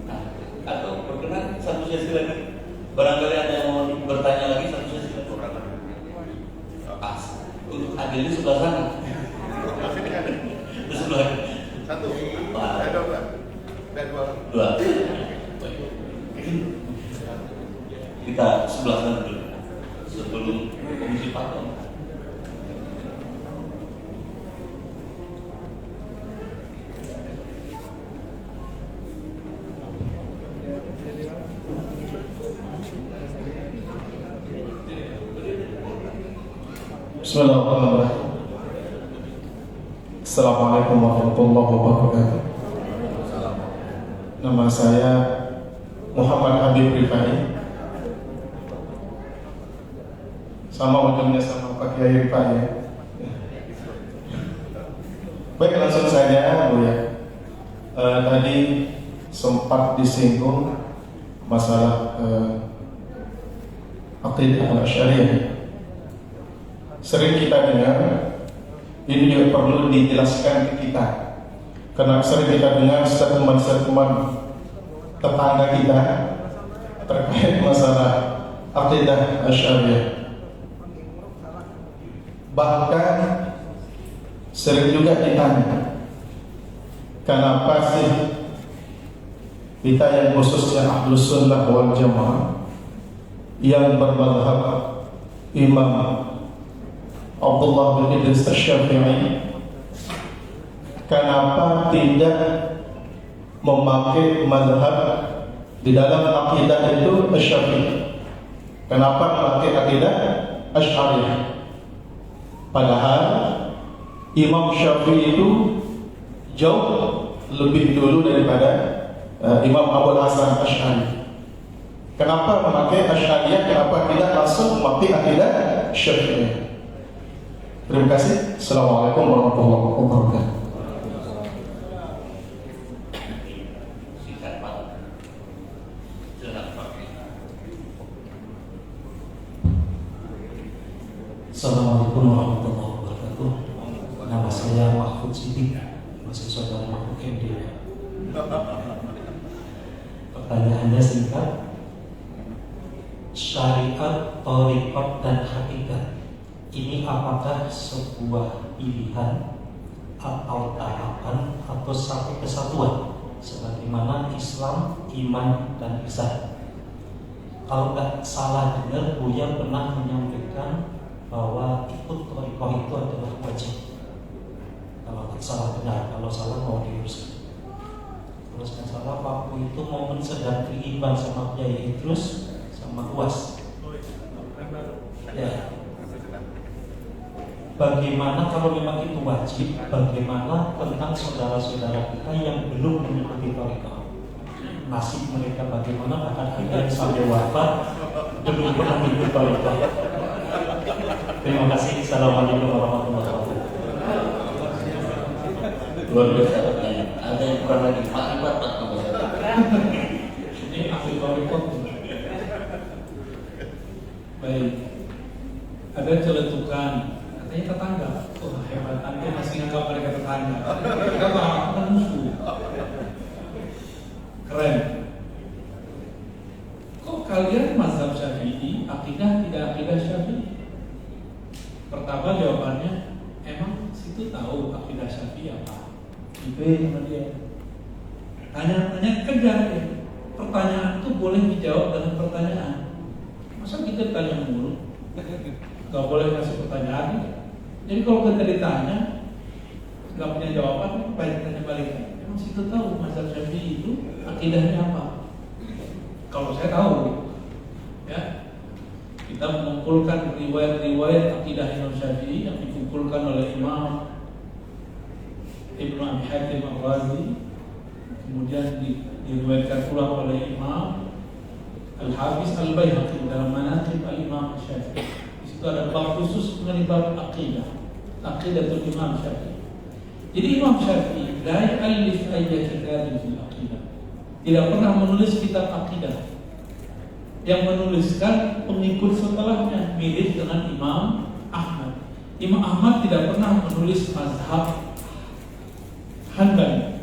Nah, atau berkenan satu sesi lagi. Barangkali ada yang mau bertanya lagi satu sesi lagi. Pas untuk hadir di sebelah sana. Di sebelah. Satu. Ada dua. Dan dua. Kita sebelah sana dulu sebelum komisi fatwa. Bismillahirrahmanirrahim. Assalamualaikum warahmatullahi wabarakatuh. Nama saya Muhammad Habib Rifai. Sama ujungnya sama Pak Kiai Rifai ya. Baik, langsung saja Bu ya. Tadi sempat disinggung masalah aqidah al-Asy'ariyah. Sering kita dengar, ini juga perlu dijelaskan ke kita, karena sering kita dengar statement-statement tetangga kita terkait masalah aqidah Asy'ariyah. Bahkan sering juga ditanya, kenapa sih kita yang khususnya Ahlus Sunnah wal Jamaah yang bermadhab Imam Abdullah bin Idris Asy-Syafi'i, kenapa tidak memakai mazhab di dalam akidah itu Asy-Syafi'i? Kenapa memakai akidah Asy'ariyah? Padahal Imam Syafi'i itu jauh lebih dulu daripada Imam Abul Hasan Asy'ari. Kenapa memakai Asy'ariyah? Kenapa tidak langsung memakai akidah Syafi'i? Terima kasih. Assalamualaikum warahmatullahi wabarakatuh. Assalamualaikum warahmatullahi wabarakatuh. Nama saya Mahfud Siddiq, masih saudara Mahfud MD. Pertanyaannya singkat. Syariat, thariqat, dan hakikat ini apakah sebuah pilihan atau tahapan atau satu kesatuan sebagaimana Islam, iman, dan ihsan? Kalau nggak salah dengar, Buya pernah menyampaikan bahwa ikut thariqah itu adalah wajib. Kalau nggak salah dengar, kalau salah mau diuruskan. Terus yang salah waktu itu momen sedang keiban sama Kiai Idrus sama UAS. Ya. Bagaimana kalau memang itu wajib? Bagaimana tentang saudara-saudara kita yang belum mengikuti thariqah? Nasib mereka bagaimana? Bahkan ada yang sampai wafat belum pernah mengikuti thariqah. Terima kasih. Assalamualaikum warahmatullahi wabarakatuh. Luar biasa pertanyaan. Ada yang bukan lagi akibat atau Ini ahli thariqah. Baik. Ada celetukan. Katanya tetangga. Oh hebat, Anda masih anggap mereka tetangga. Mereka bukan musuh. Keren. Kok kalian mazhab Syafi'i, akidah tidak akidah Syafi'i? Pertama jawabannya, emang situ tahu akidah Syafi'i apa? Itu sama dia. Tanya-tanya kejar ya. Pertanyaan itu boleh dijawab dengan pertanyaan. Masa kita tanya mulu? Gak boleh kasih pertanyaan ya? Jadi kalau kita ditanya gak punya jawaban, baik tanya balik. Emang situ tahu mazhab Syafi'i itu akidahnya apa? Kalau saya tahu, ya kita mengumpulkan riwayat-riwayat akidah Imam Syafi'i yang dikumpulkan oleh Imam Ibnu Abi Hatim Ar-Razi, kemudian diriwayatkan ulang oleh Imam Al-Hafiz Al-Baihaqi dalam Manaqib Al-Imam Syafi'i. Di situ ada bab khusus mengenai bab akidah, aqidatul Imam Syafi'i. Jadi Imam Syafi'i la ya'allif ayya kitabin fil aqidah. Tidak pernah menulis kitab akidah. Yang menuliskan pengikut setelahnya, mirip dengan Imam Ahmad. Imam Ahmad tidak pernah menulis mazhab Hanbali.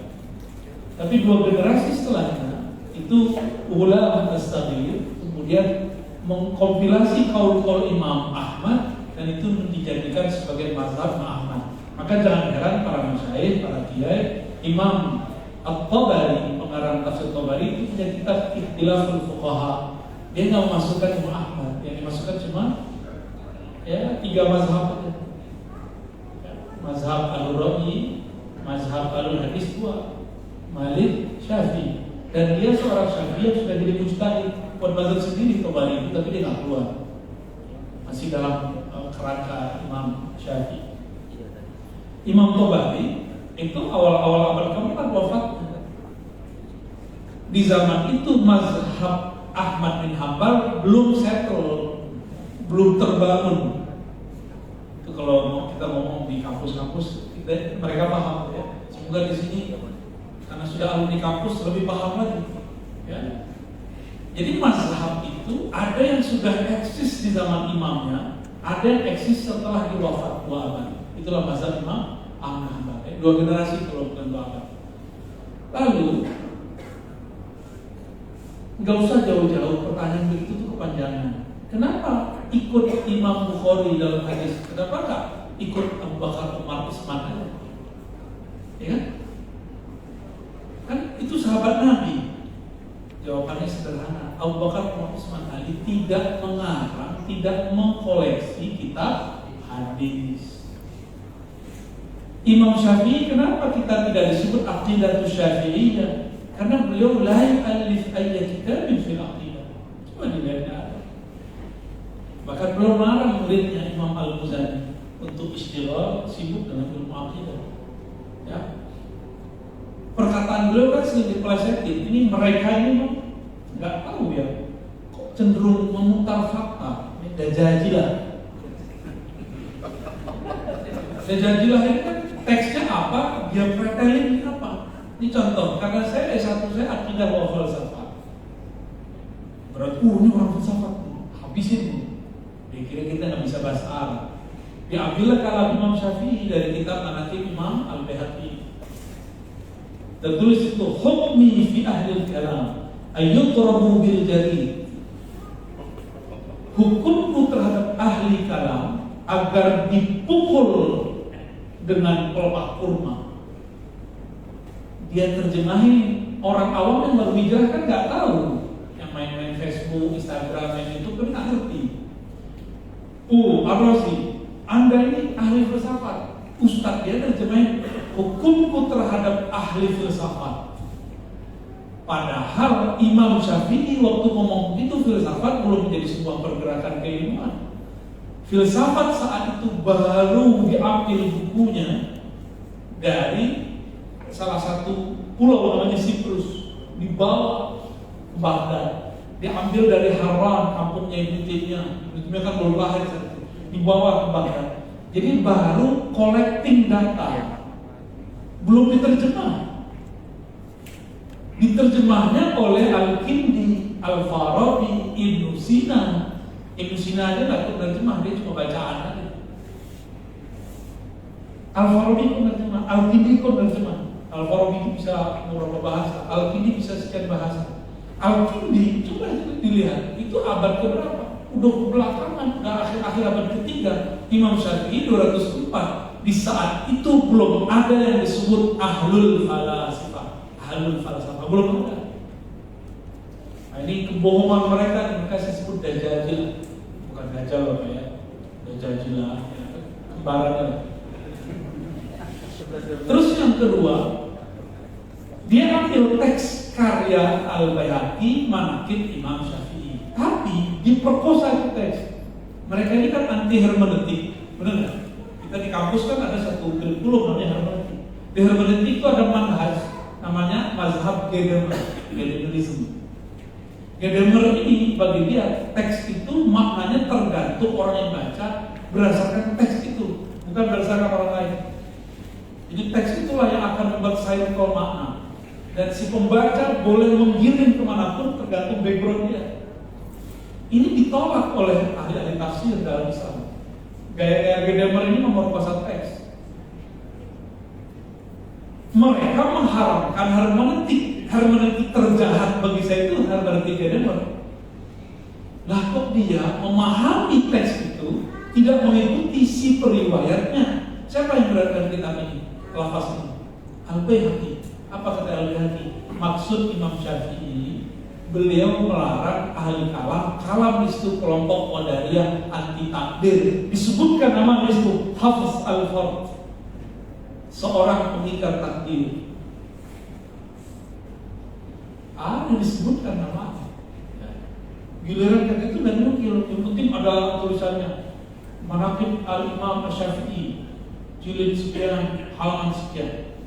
Tapi dua generasi setelahnya itu ulama as-saghir kemudian mengkompilasi kaul-kaul Imam Ahmad dan itu dijadikan sebagai mazhab Ahmad. Maka jangan heran para masyayikh, para kiai, Imam At-Tabari, pengarang tafsir Tabari itu punya kitab Ikhtilaful Fuqaha. Dia nggak memasukkan Imam Ahmad, yang dimasukkan cuma ya 3 mazhab aja. Mazhab Al-Ra'i, mazhab Al-Hadis 2, Malik, Syafi'i. Dan dia seorang Syafi'i yang sudah jadi mujtahid, buat mazhab sendiri Tabari itu, tapi dia nggak keluar, masih dalam kerangka Imam Syafi'i. Imam Tabari itu awal-awal abad keempat wafatnya. Di zaman itu mazhab Ahmad bin Hanbal belum settle, belum terbangun. Itu kalau kita ngomong di kampus-kampus, mereka paham ya. Semoga di sini karena sudah alumni kampus lebih paham lagi. Ya. Jadi mazhab itu ada yang sudah eksis di zaman imamnya, ada yang eksis setelah diwafat 2 abad. Itulah mazhab Imam Ahmad bin Hanbal. 2 generasi kalau bukan 2 abad. Lalu nggak usah jauh-jauh, pertanyaan begitu tuh kepanjangan. Kenapa ikut Imam Bukhari dalam hadis? Kenapa nggak ikut Abu Bakar, Umar, Utsman aja? Ya kan? Kan itu sahabat Nabi. Jawabannya sederhana. Abu Bakar, Umar, Utsman, Ali tidak mengarang, tidak mengkoleksi kitab hadis. Imam Syafi'i, kenapa kita tidak disebut aqidatus Syafi'iyah? Karena beliau la yu'allif ayya kitabin fil aqidah. Cuma dilihat. Bahkan beliau melarang muridnya Imam Al-Muzani untuk istighfar, sibuk dengan ilmu aqidah. Ya. Perkataan beliau kan sering dipelesetin. Ini mereka ini nggak tahu ya, kok cenderung memutar fakta. Ini dajajilah. Dajajilah ini kan teksnya apa, dia pretelin apa. Ini contoh, karena saya S1 saya akidah wa falsafah. Berarti ini orang filsafat, habisin. Dia kira kita nggak bisa bahasa Arab. Diambillah kalam Imam Syafi'i dari kitab Manaqib Imam Al-Baihaqi. Tertulis itu hukmi fi ahli kalam ayyutrabu bil jari. Hukumku terhadap ahli kalam agar dipukul dengan pelepah kurma. Dia terjemahin, orang awam yang baru hijrah kan nggak tahu, yang main-main Facebook, Instagram, yang itu kan nggak ngerti. Ar-Razi, Anda ini ahli filsafat. Ustadz dia terjemahin hukumku terhadap ahli filsafat. Padahal Imam Syafi'i waktu ngomong itu filsafat belum menjadi sebuah pergerakan keilmuan. Filsafat saat itu baru diambil bukunya dari salah satu pulau namanya Siprus, dibawa ke Baghdad, diambil dari Harran, kampungnya Ibnu Taimiyah. Ibnu Taimiyah kan belum lahir saat itu, dibawa ke Baghdad. Jadi baru collecting data, belum diterjemah. Diterjemahnya oleh Al-Kindi, Al-Farabi, Ibnu Sina. Ibnu Sina aja nggak terjemah, dia cuma bacaan aja. Al-Farabi pun terjemah, Al-Kindi pun terjemah. Al-Farabi bisa beberapa bahasa, Al-Kindi bisa sekian bahasa. Al-Kindi, coba dilihat, itu abad keberapa? Udah belakangan, udah akhir abad ketiga. Imam Syafi'i 204. Di saat itu belum ada yang disebut ahlul falsafah. Ahlul falsafah belum ada. Nah, ini kebohongan mereka saya sebut dajjal. Bukan dajjal apa ya? Dajjalah, kembarannya. Terus yang kedua, dia ambil teks karya Al-Baihaqi, Manaqib Imam Syafi'i, tapi diperkosa itu teks. Mereka ini kan anti hermeneutik, benar nggak? Kita di kampus kan ada satu kurikulum namanya hermeneutik. Di hermeneutik itu ada manhaj, namanya mazhab Gadamerisme. Gadamer ini bagi dia teks itu maknanya tergantung orang yang baca berdasarkan teks itu, bukan berdasarkan orang lain. Jadi teks itulah yang akan membuat saya tahu makna. Dan si pembaca boleh menggiring kemanapun tergantung background dia. Ini ditolak oleh ahli-ahli tafsir dalam Islam. Gaya-gaya Gadamer ini memperkosa teks. Mereka mengharamkan hermeneutik. Hermeneutik terjahat bagi saya itu hermeneutik Gadamer. Lah kok dia memahami teks itu tidak mengikuti si periwayatnya, Siapa yang beratkan kitab ini? Lafaz ini. Al-Baihaqi. Apa kata Al-Baihaqi? Maksud Imam Syafi'i, beliau melarang ahli kalam itu kelompok Qadariyah anti takdir. Disebutkan nama itu Hafiz Al-Fard, seorang pengingkar takdir. Disebutkan namanya. Giliran kata itu dan nukil, yang penting ada tulisannya Manaqib Al-Imam Syafi'i jilid sekian, halaman sekian.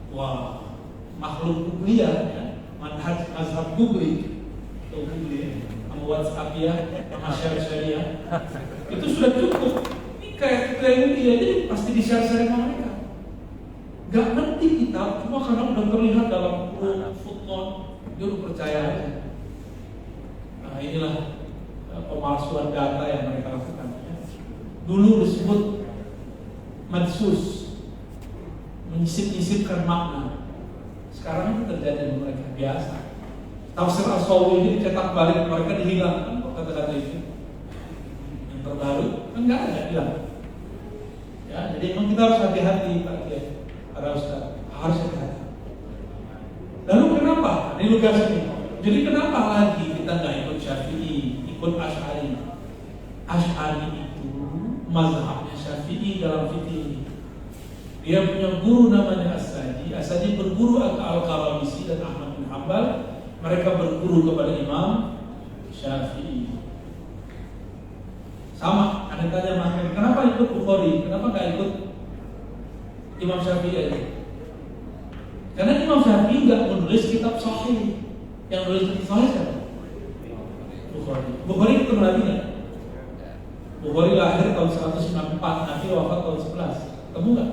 Wah, makhluk Google ya, manhaj mazhab Google, atau Google, sama WhatsApp ya, sama share-share ya, itu sudah cukup. Ini kayak kita ini jadi pasti di-share-share sama mereka. Gak ngerti kita, cuma karena udah terlihat dalam footnote, dia udah percaya aja. Nah inilah pemalsuan data yang mereka lakukan. Dulu disebut madsus, menyisip-nyisipkan makna. Sekarang itu terjadi di mereka biasa. Tafsir As-Sawi ini cetak balik, mereka dihilangkan kata-kata itu. Yang terbaru kan nggak ada hilang. Ya, jadi memang kita harus hati-hati Pak Kiai, para ustaz, harus hati-hati. Lalu kenapa? Ini lugas ini. Jadi kenapa lagi kita nggak ikut Syafi'i, ikut Asy'ari? Asy'ari itu mazhabnya Syafi'i dalam fikih. Dia punya guru namanya As-Saji. As-Saji berguru Al-Qarabisi dan Ahmad bin Hanbal. Mereka berguru kepada Imam Syafi'i. Sama, ada tanya makin, kenapa ikut Bukhari? Kenapa nggak ikut Imam Syafi'i aja? Karena Imam Syafi'i nggak menulis kitab Sahih. Yang nulis kitab Sahih siapa? Bukhari. Bukhari itu Nabi nggak? Bukhari lahir tahun 194, Nabi wafat tahun 11. Kamu nggak?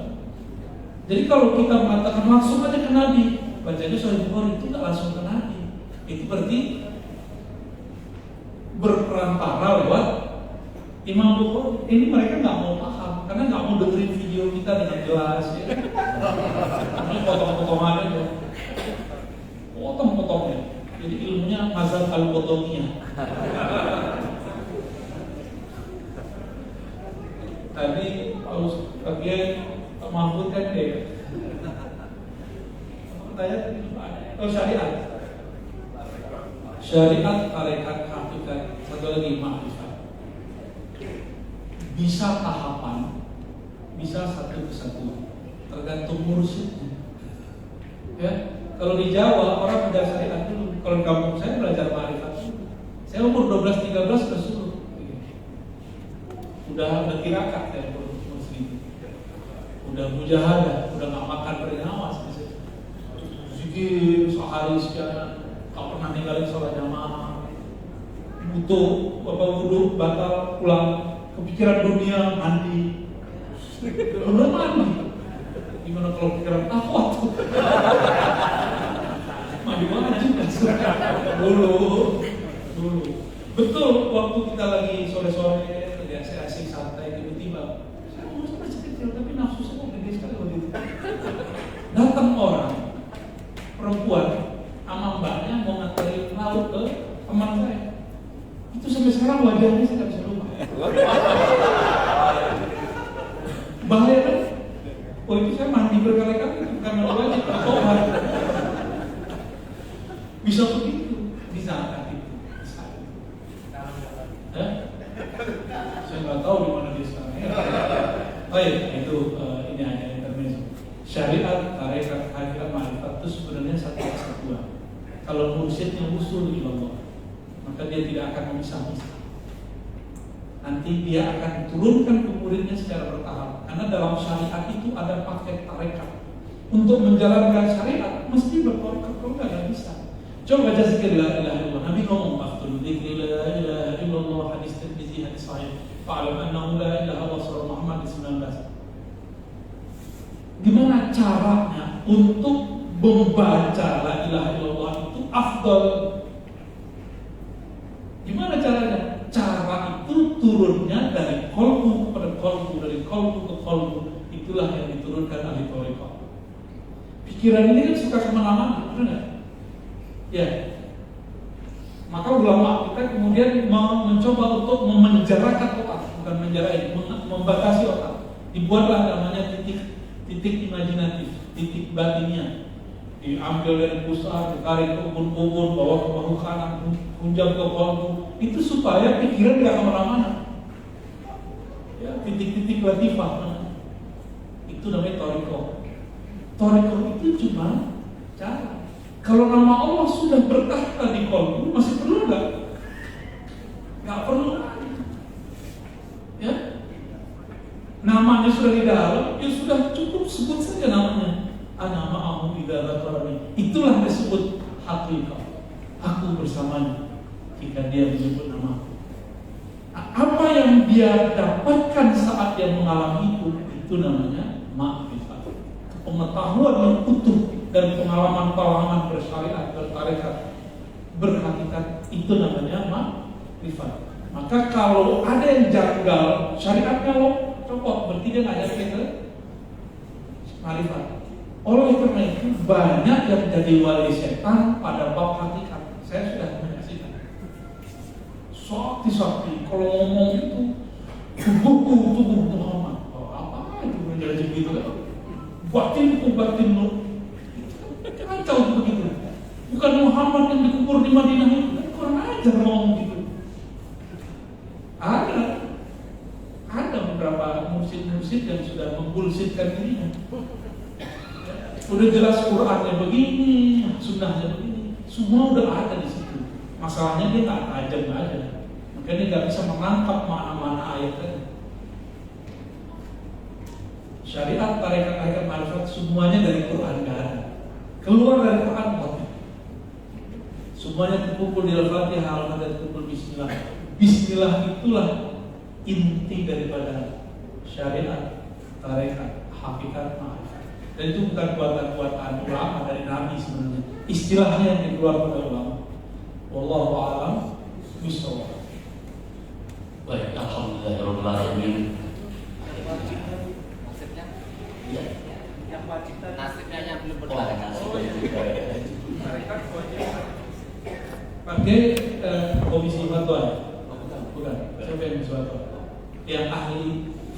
Jadi kalau kita mengatakan langsung aja ke Nabi, bacanya Sahih Bukhari itu nggak langsung ke Nabi. Itu berarti berperantara lewat Imam Bukhari. Ini mereka nggak mau paham karena nggak mau dengerin video kita dengan jelas. Ya. Ini potong-potongan aja, potong-potongnya. Jadi ilmunya mazhab al-potongnya. Tadi bagian Pak Mahfud kan deh. Tanya syariat. Syariat, tarekat, hakikat, satu lagi ma'rifat. Bisa tahapan, bisa satu kesatuan, tergantung mursyidnya. Ya, kalau di Jawa orang belajar syariat dulu. Kalau di kampung saya belajar ma'rifat dulu. Saya umur 12-13 sudah suruh. Udah tirakat ya muslim. Udah mujahadah, udah nggak makan bernyawa seperti zikir sehari sekian. Gak pernah ninggalin sholat jamaah, butuh wudhu batal pulang, kepikiran dunia mandi, udah mandi. Gimana kalau pikiran takwa tuh? Mandi mana juga? Dulu. Betul waktu kita lagi sore-sore, lagi asik-asik santai tiba-tiba, saya mau masih kecil tapi nafsu saya kok gede sekali waktu itu. Datang orang perempuan sama mbaknya mau nganterin laut ke teman saya. Itu sampai sekarang wajahnya saya nggak bisa lupa. Bahaya kan? Oh itu saya mandi berkali-kali bukan mandi wajib, tobat. Bisa begitu, bisa kan itu. Saya nggak tahu di mana dia sekarang. Oh iya, itu ini hanya intermezzo. Syariat, tarekat, hakikat, ma'rifat itu sebenarnya satu kesatuan. Kalau mursyidnya usul ilallah, maka dia tidak akan memisah-misah. Nanti dia akan turunkan ke muridnya secara bertahap. Karena dalam syariat itu ada paket tarekat. Untuk menjalankan syariat mesti berkorek, kalau nggak bisa. Coba baca zikir la ilaha illallah. Nabi ngomong afdal dzikri la ilaha illallah, hadis Tirmizi, hadis sahih. Fa'lam annahu la ilaha illallah surah Muhammad 19. Gimana caranya untuk membaca la ilaha illallah itu afdal? Gimana caranya? Cara itu turunnya dari qalbu kepada qalbu, dari qalbu ke qalbu. Itulah yang diturunkan ahli thariqah. Pikiran ini kan suka kemana-mana, benar nggak? Ya. Maka ulama kita kemudian mencoba untuk memenjarakan otak, bukan menjarakan, membatasi otak. Dibuatlah namanya titik imajinatif, titik batinnya. Diambil dari pusat, ditarik ke ubun-ubun, bawa ke bahu kanan, punjam ke bahu. Itu supaya pikiran tidak kemana-mana. Ya, titik-titik latifah. Itu namanya toriko. Toriko itu cuma cara. Kalau nama Allah sudah bertahta di kolbu, masih perlu nggak? Nggak perlu lagi. Ya, namanya sudah di dalam, ya sudah cukup sebut saja namanya. Ana ma'ahu idza dzakarani. Itulah disebut haqiqah. Aku bersamanya jika dia menyebut namaku. Apa yang dia dapatkan saat dia mengalami itu namanya ma'rifat. Pengetahuan yang utuh dan pengalaman-pengalaman bersyariat, bertarekat, berhakikat, itu namanya ma'rifat. Maka kalau ada yang janggal, syariatnya lo copot, berarti dia nggak yakin ke ma'rifat. Oleh karena itu banyak yang jadi wali setan pada bab hakikat. Saya sudah menyaksikan. Sakti kalau ngomong itu tubuh Muhammad. Oh, apa itu menjadi begitu kan? Batin lu. Kacau begitu. Bukan Muhammad yang dikubur di Madinah itu. Kurang ajar ngomong gitu. Ada beberapa mursyid yang sudah membulsitkan dirinya. Udah jelas Qur'annya begini, sunnahnya begini, semua udah ada di situ. Masalahnya dia nggak tajam aja, makanya dia nggak bisa menangkap mana-mana ayatnya. Syariat, tarekat ma'rifat semuanya dari Qur'an nggak ada. Keluar dari Qur'an buatnya. Semuanya terkumpul di Al-Fatihah, Al-Fatihah terkumpul Bismillah. Bismillah itulah inti daripada syariat, tarekat, hakikat, ma'rifat. Dan itu bukan buatan-buatan ulama dari Nabi sebenarnya. Istilahnya yang dikeluarkan oleh ulama. Wallahu a'lam bishawab. Baik, alhamdulillahirabbil alamin. Nasibnya? Ya. Yang wajib nasibnya yang belum Oh, bertarekat. nasibnya. Pakai komisi fatwa. Bukan. Siapa yang fatwa? Yang ahli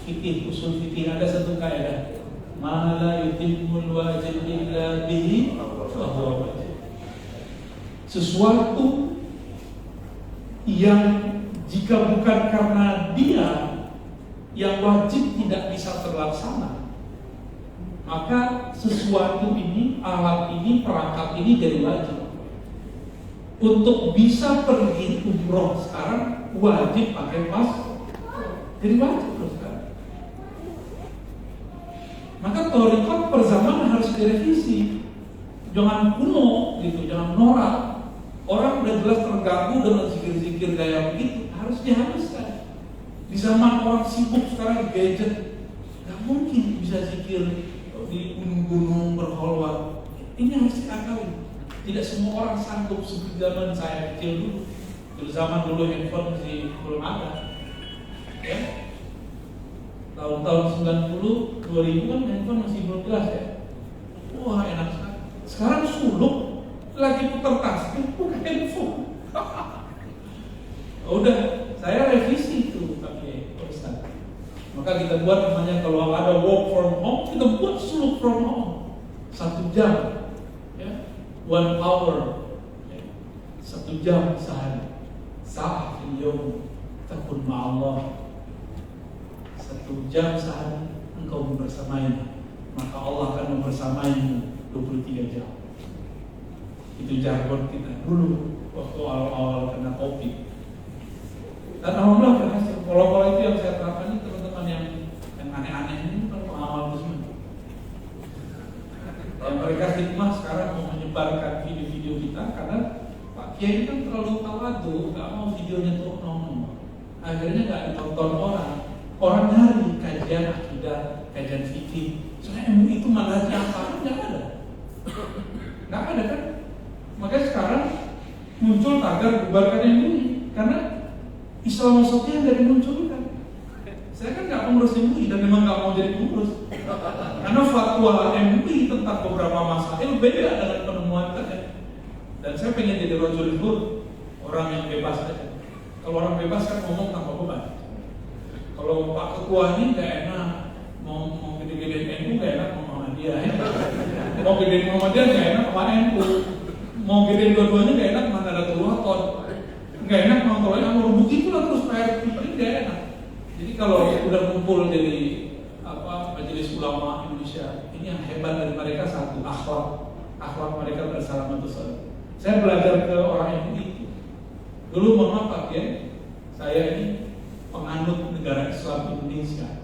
fikih, usul fikih, ada satu kaidah. Ma la yutimmul wajib illa bihi fahuwa wajib. Sesuatu yang jika bukan karena dia yang wajib tidak bisa terlaksana, maka sesuatu ini, alat ini, perangkat ini jadi wajib. Untuk bisa pergi umroh sekarang wajib pakai paspor, jadi wajib terus sekarang. Maka thariqat per zaman harus direvisi. Jangan kuno gitu, jangan norak. Orang udah jelas terganggu dengan zikir-zikir gaya begitu, harus dihabiskan. Di zaman orang sibuk sekarang gadget, gak mungkin bisa zikir di gunung-gunung berholwat. Ini harus diakali. Tidak semua orang sanggup seperti zaman saya kecil dulu. Di zaman dulu handphone masih belum ada. Ya. Tahun-tahun 90, 2000 kan handphone masih belum jelas ya. Wah enak sekali. Sekarang suluk, lagi putar tasbih, bukan handphone. Udah, saya revisi itu pakai Ustaz. Maka kita buat namanya kalau ada work from home, kita buat suluk from home 1 jam, ya, 1 hour, ya. 1 jam sehari. Sa'ah fil yawm takun ma'allah. 1 jam sehari engkau membersamainya, maka Allah akan membersamaimu 23 jam. Itu jargon kita dulu waktu awal-awal kena COVID. Dan alhamdulillah berhasil. Pola-pola itu yang saya terapkan ini teman-teman yang aneh-aneh ini kan pengawal semua. Yang mereka hikmah sekarang mau menyebarkan video-video kita karena Pak Kiai kan terlalu tawadu, nggak mau videonya tuh nongol. Akhirnya nggak ditonton orang. Orang nyari kajian akidah, kajian fikih. Soalnya MUI itu manhajnya apa? Nggak ada. Nggak ada kan? Makanya sekarang muncul tagar bubarkan MUI karena Islamosofinya nggak dimunculkan. Saya kan nggak pengurus MUI dan memang nggak mau jadi pengurus. Karena fatwa MUI tentang beberapa masalah beda dengan penemuan saya. Dan saya pengen jadi rajul hur, orang yang bebas aja. Kalau orang bebas kan ngomong tanpa beban. Kalau Pak Ketua ini nggak enak, nggak enak sama Muhammadiyah. Mau gedein Muhammadiyah nggak enak sama NU. Mau gedein dua-duanya nggak enak sama Nahdlatul Wathon. Nggak enak ngontrolnya sama begitulah terus PR ini nggak enak. Jadi kalau udah kumpul jadi Majelis Ulama Indonesia, ini yang hebat dari mereka satu, akhlak mereka bersalamatullah. Saya belajar ke orang yang begitu. Dulu mohon maaf Pak ya, saya ini penganut negara Islam Indonesia,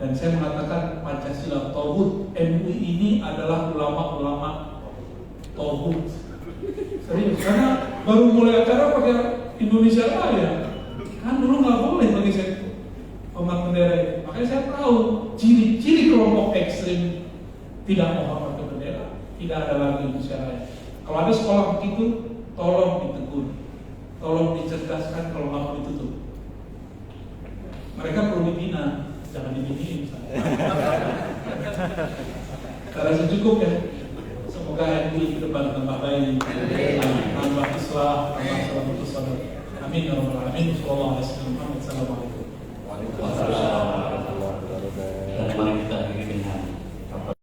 dan saya mengatakan Pancasila tauhid, MUI ini adalah ulama-ulama tauhid. Serius, karena baru mulai acara pakai Indonesia Raya, kan dulu nggak boleh bagi saya hormat bendera. Makanya saya tahu ciri-ciri kelompok ekstrim tidak menghormati bendera, tidak ada lagi Indonesia Raya. Kalau ada sekolah begitu, tolong ditegur, tolong dicerdaskan, kalau nggak mau ditutup. Mereka perlu dibina, jangan dibiniin. Karena secukup ya. Semoga MUI ke depan tambah baik, tambah Islam, tambah salam. Amin ya rabbal alamin. Assalamualaikum warahmatullahi wabarakatuh.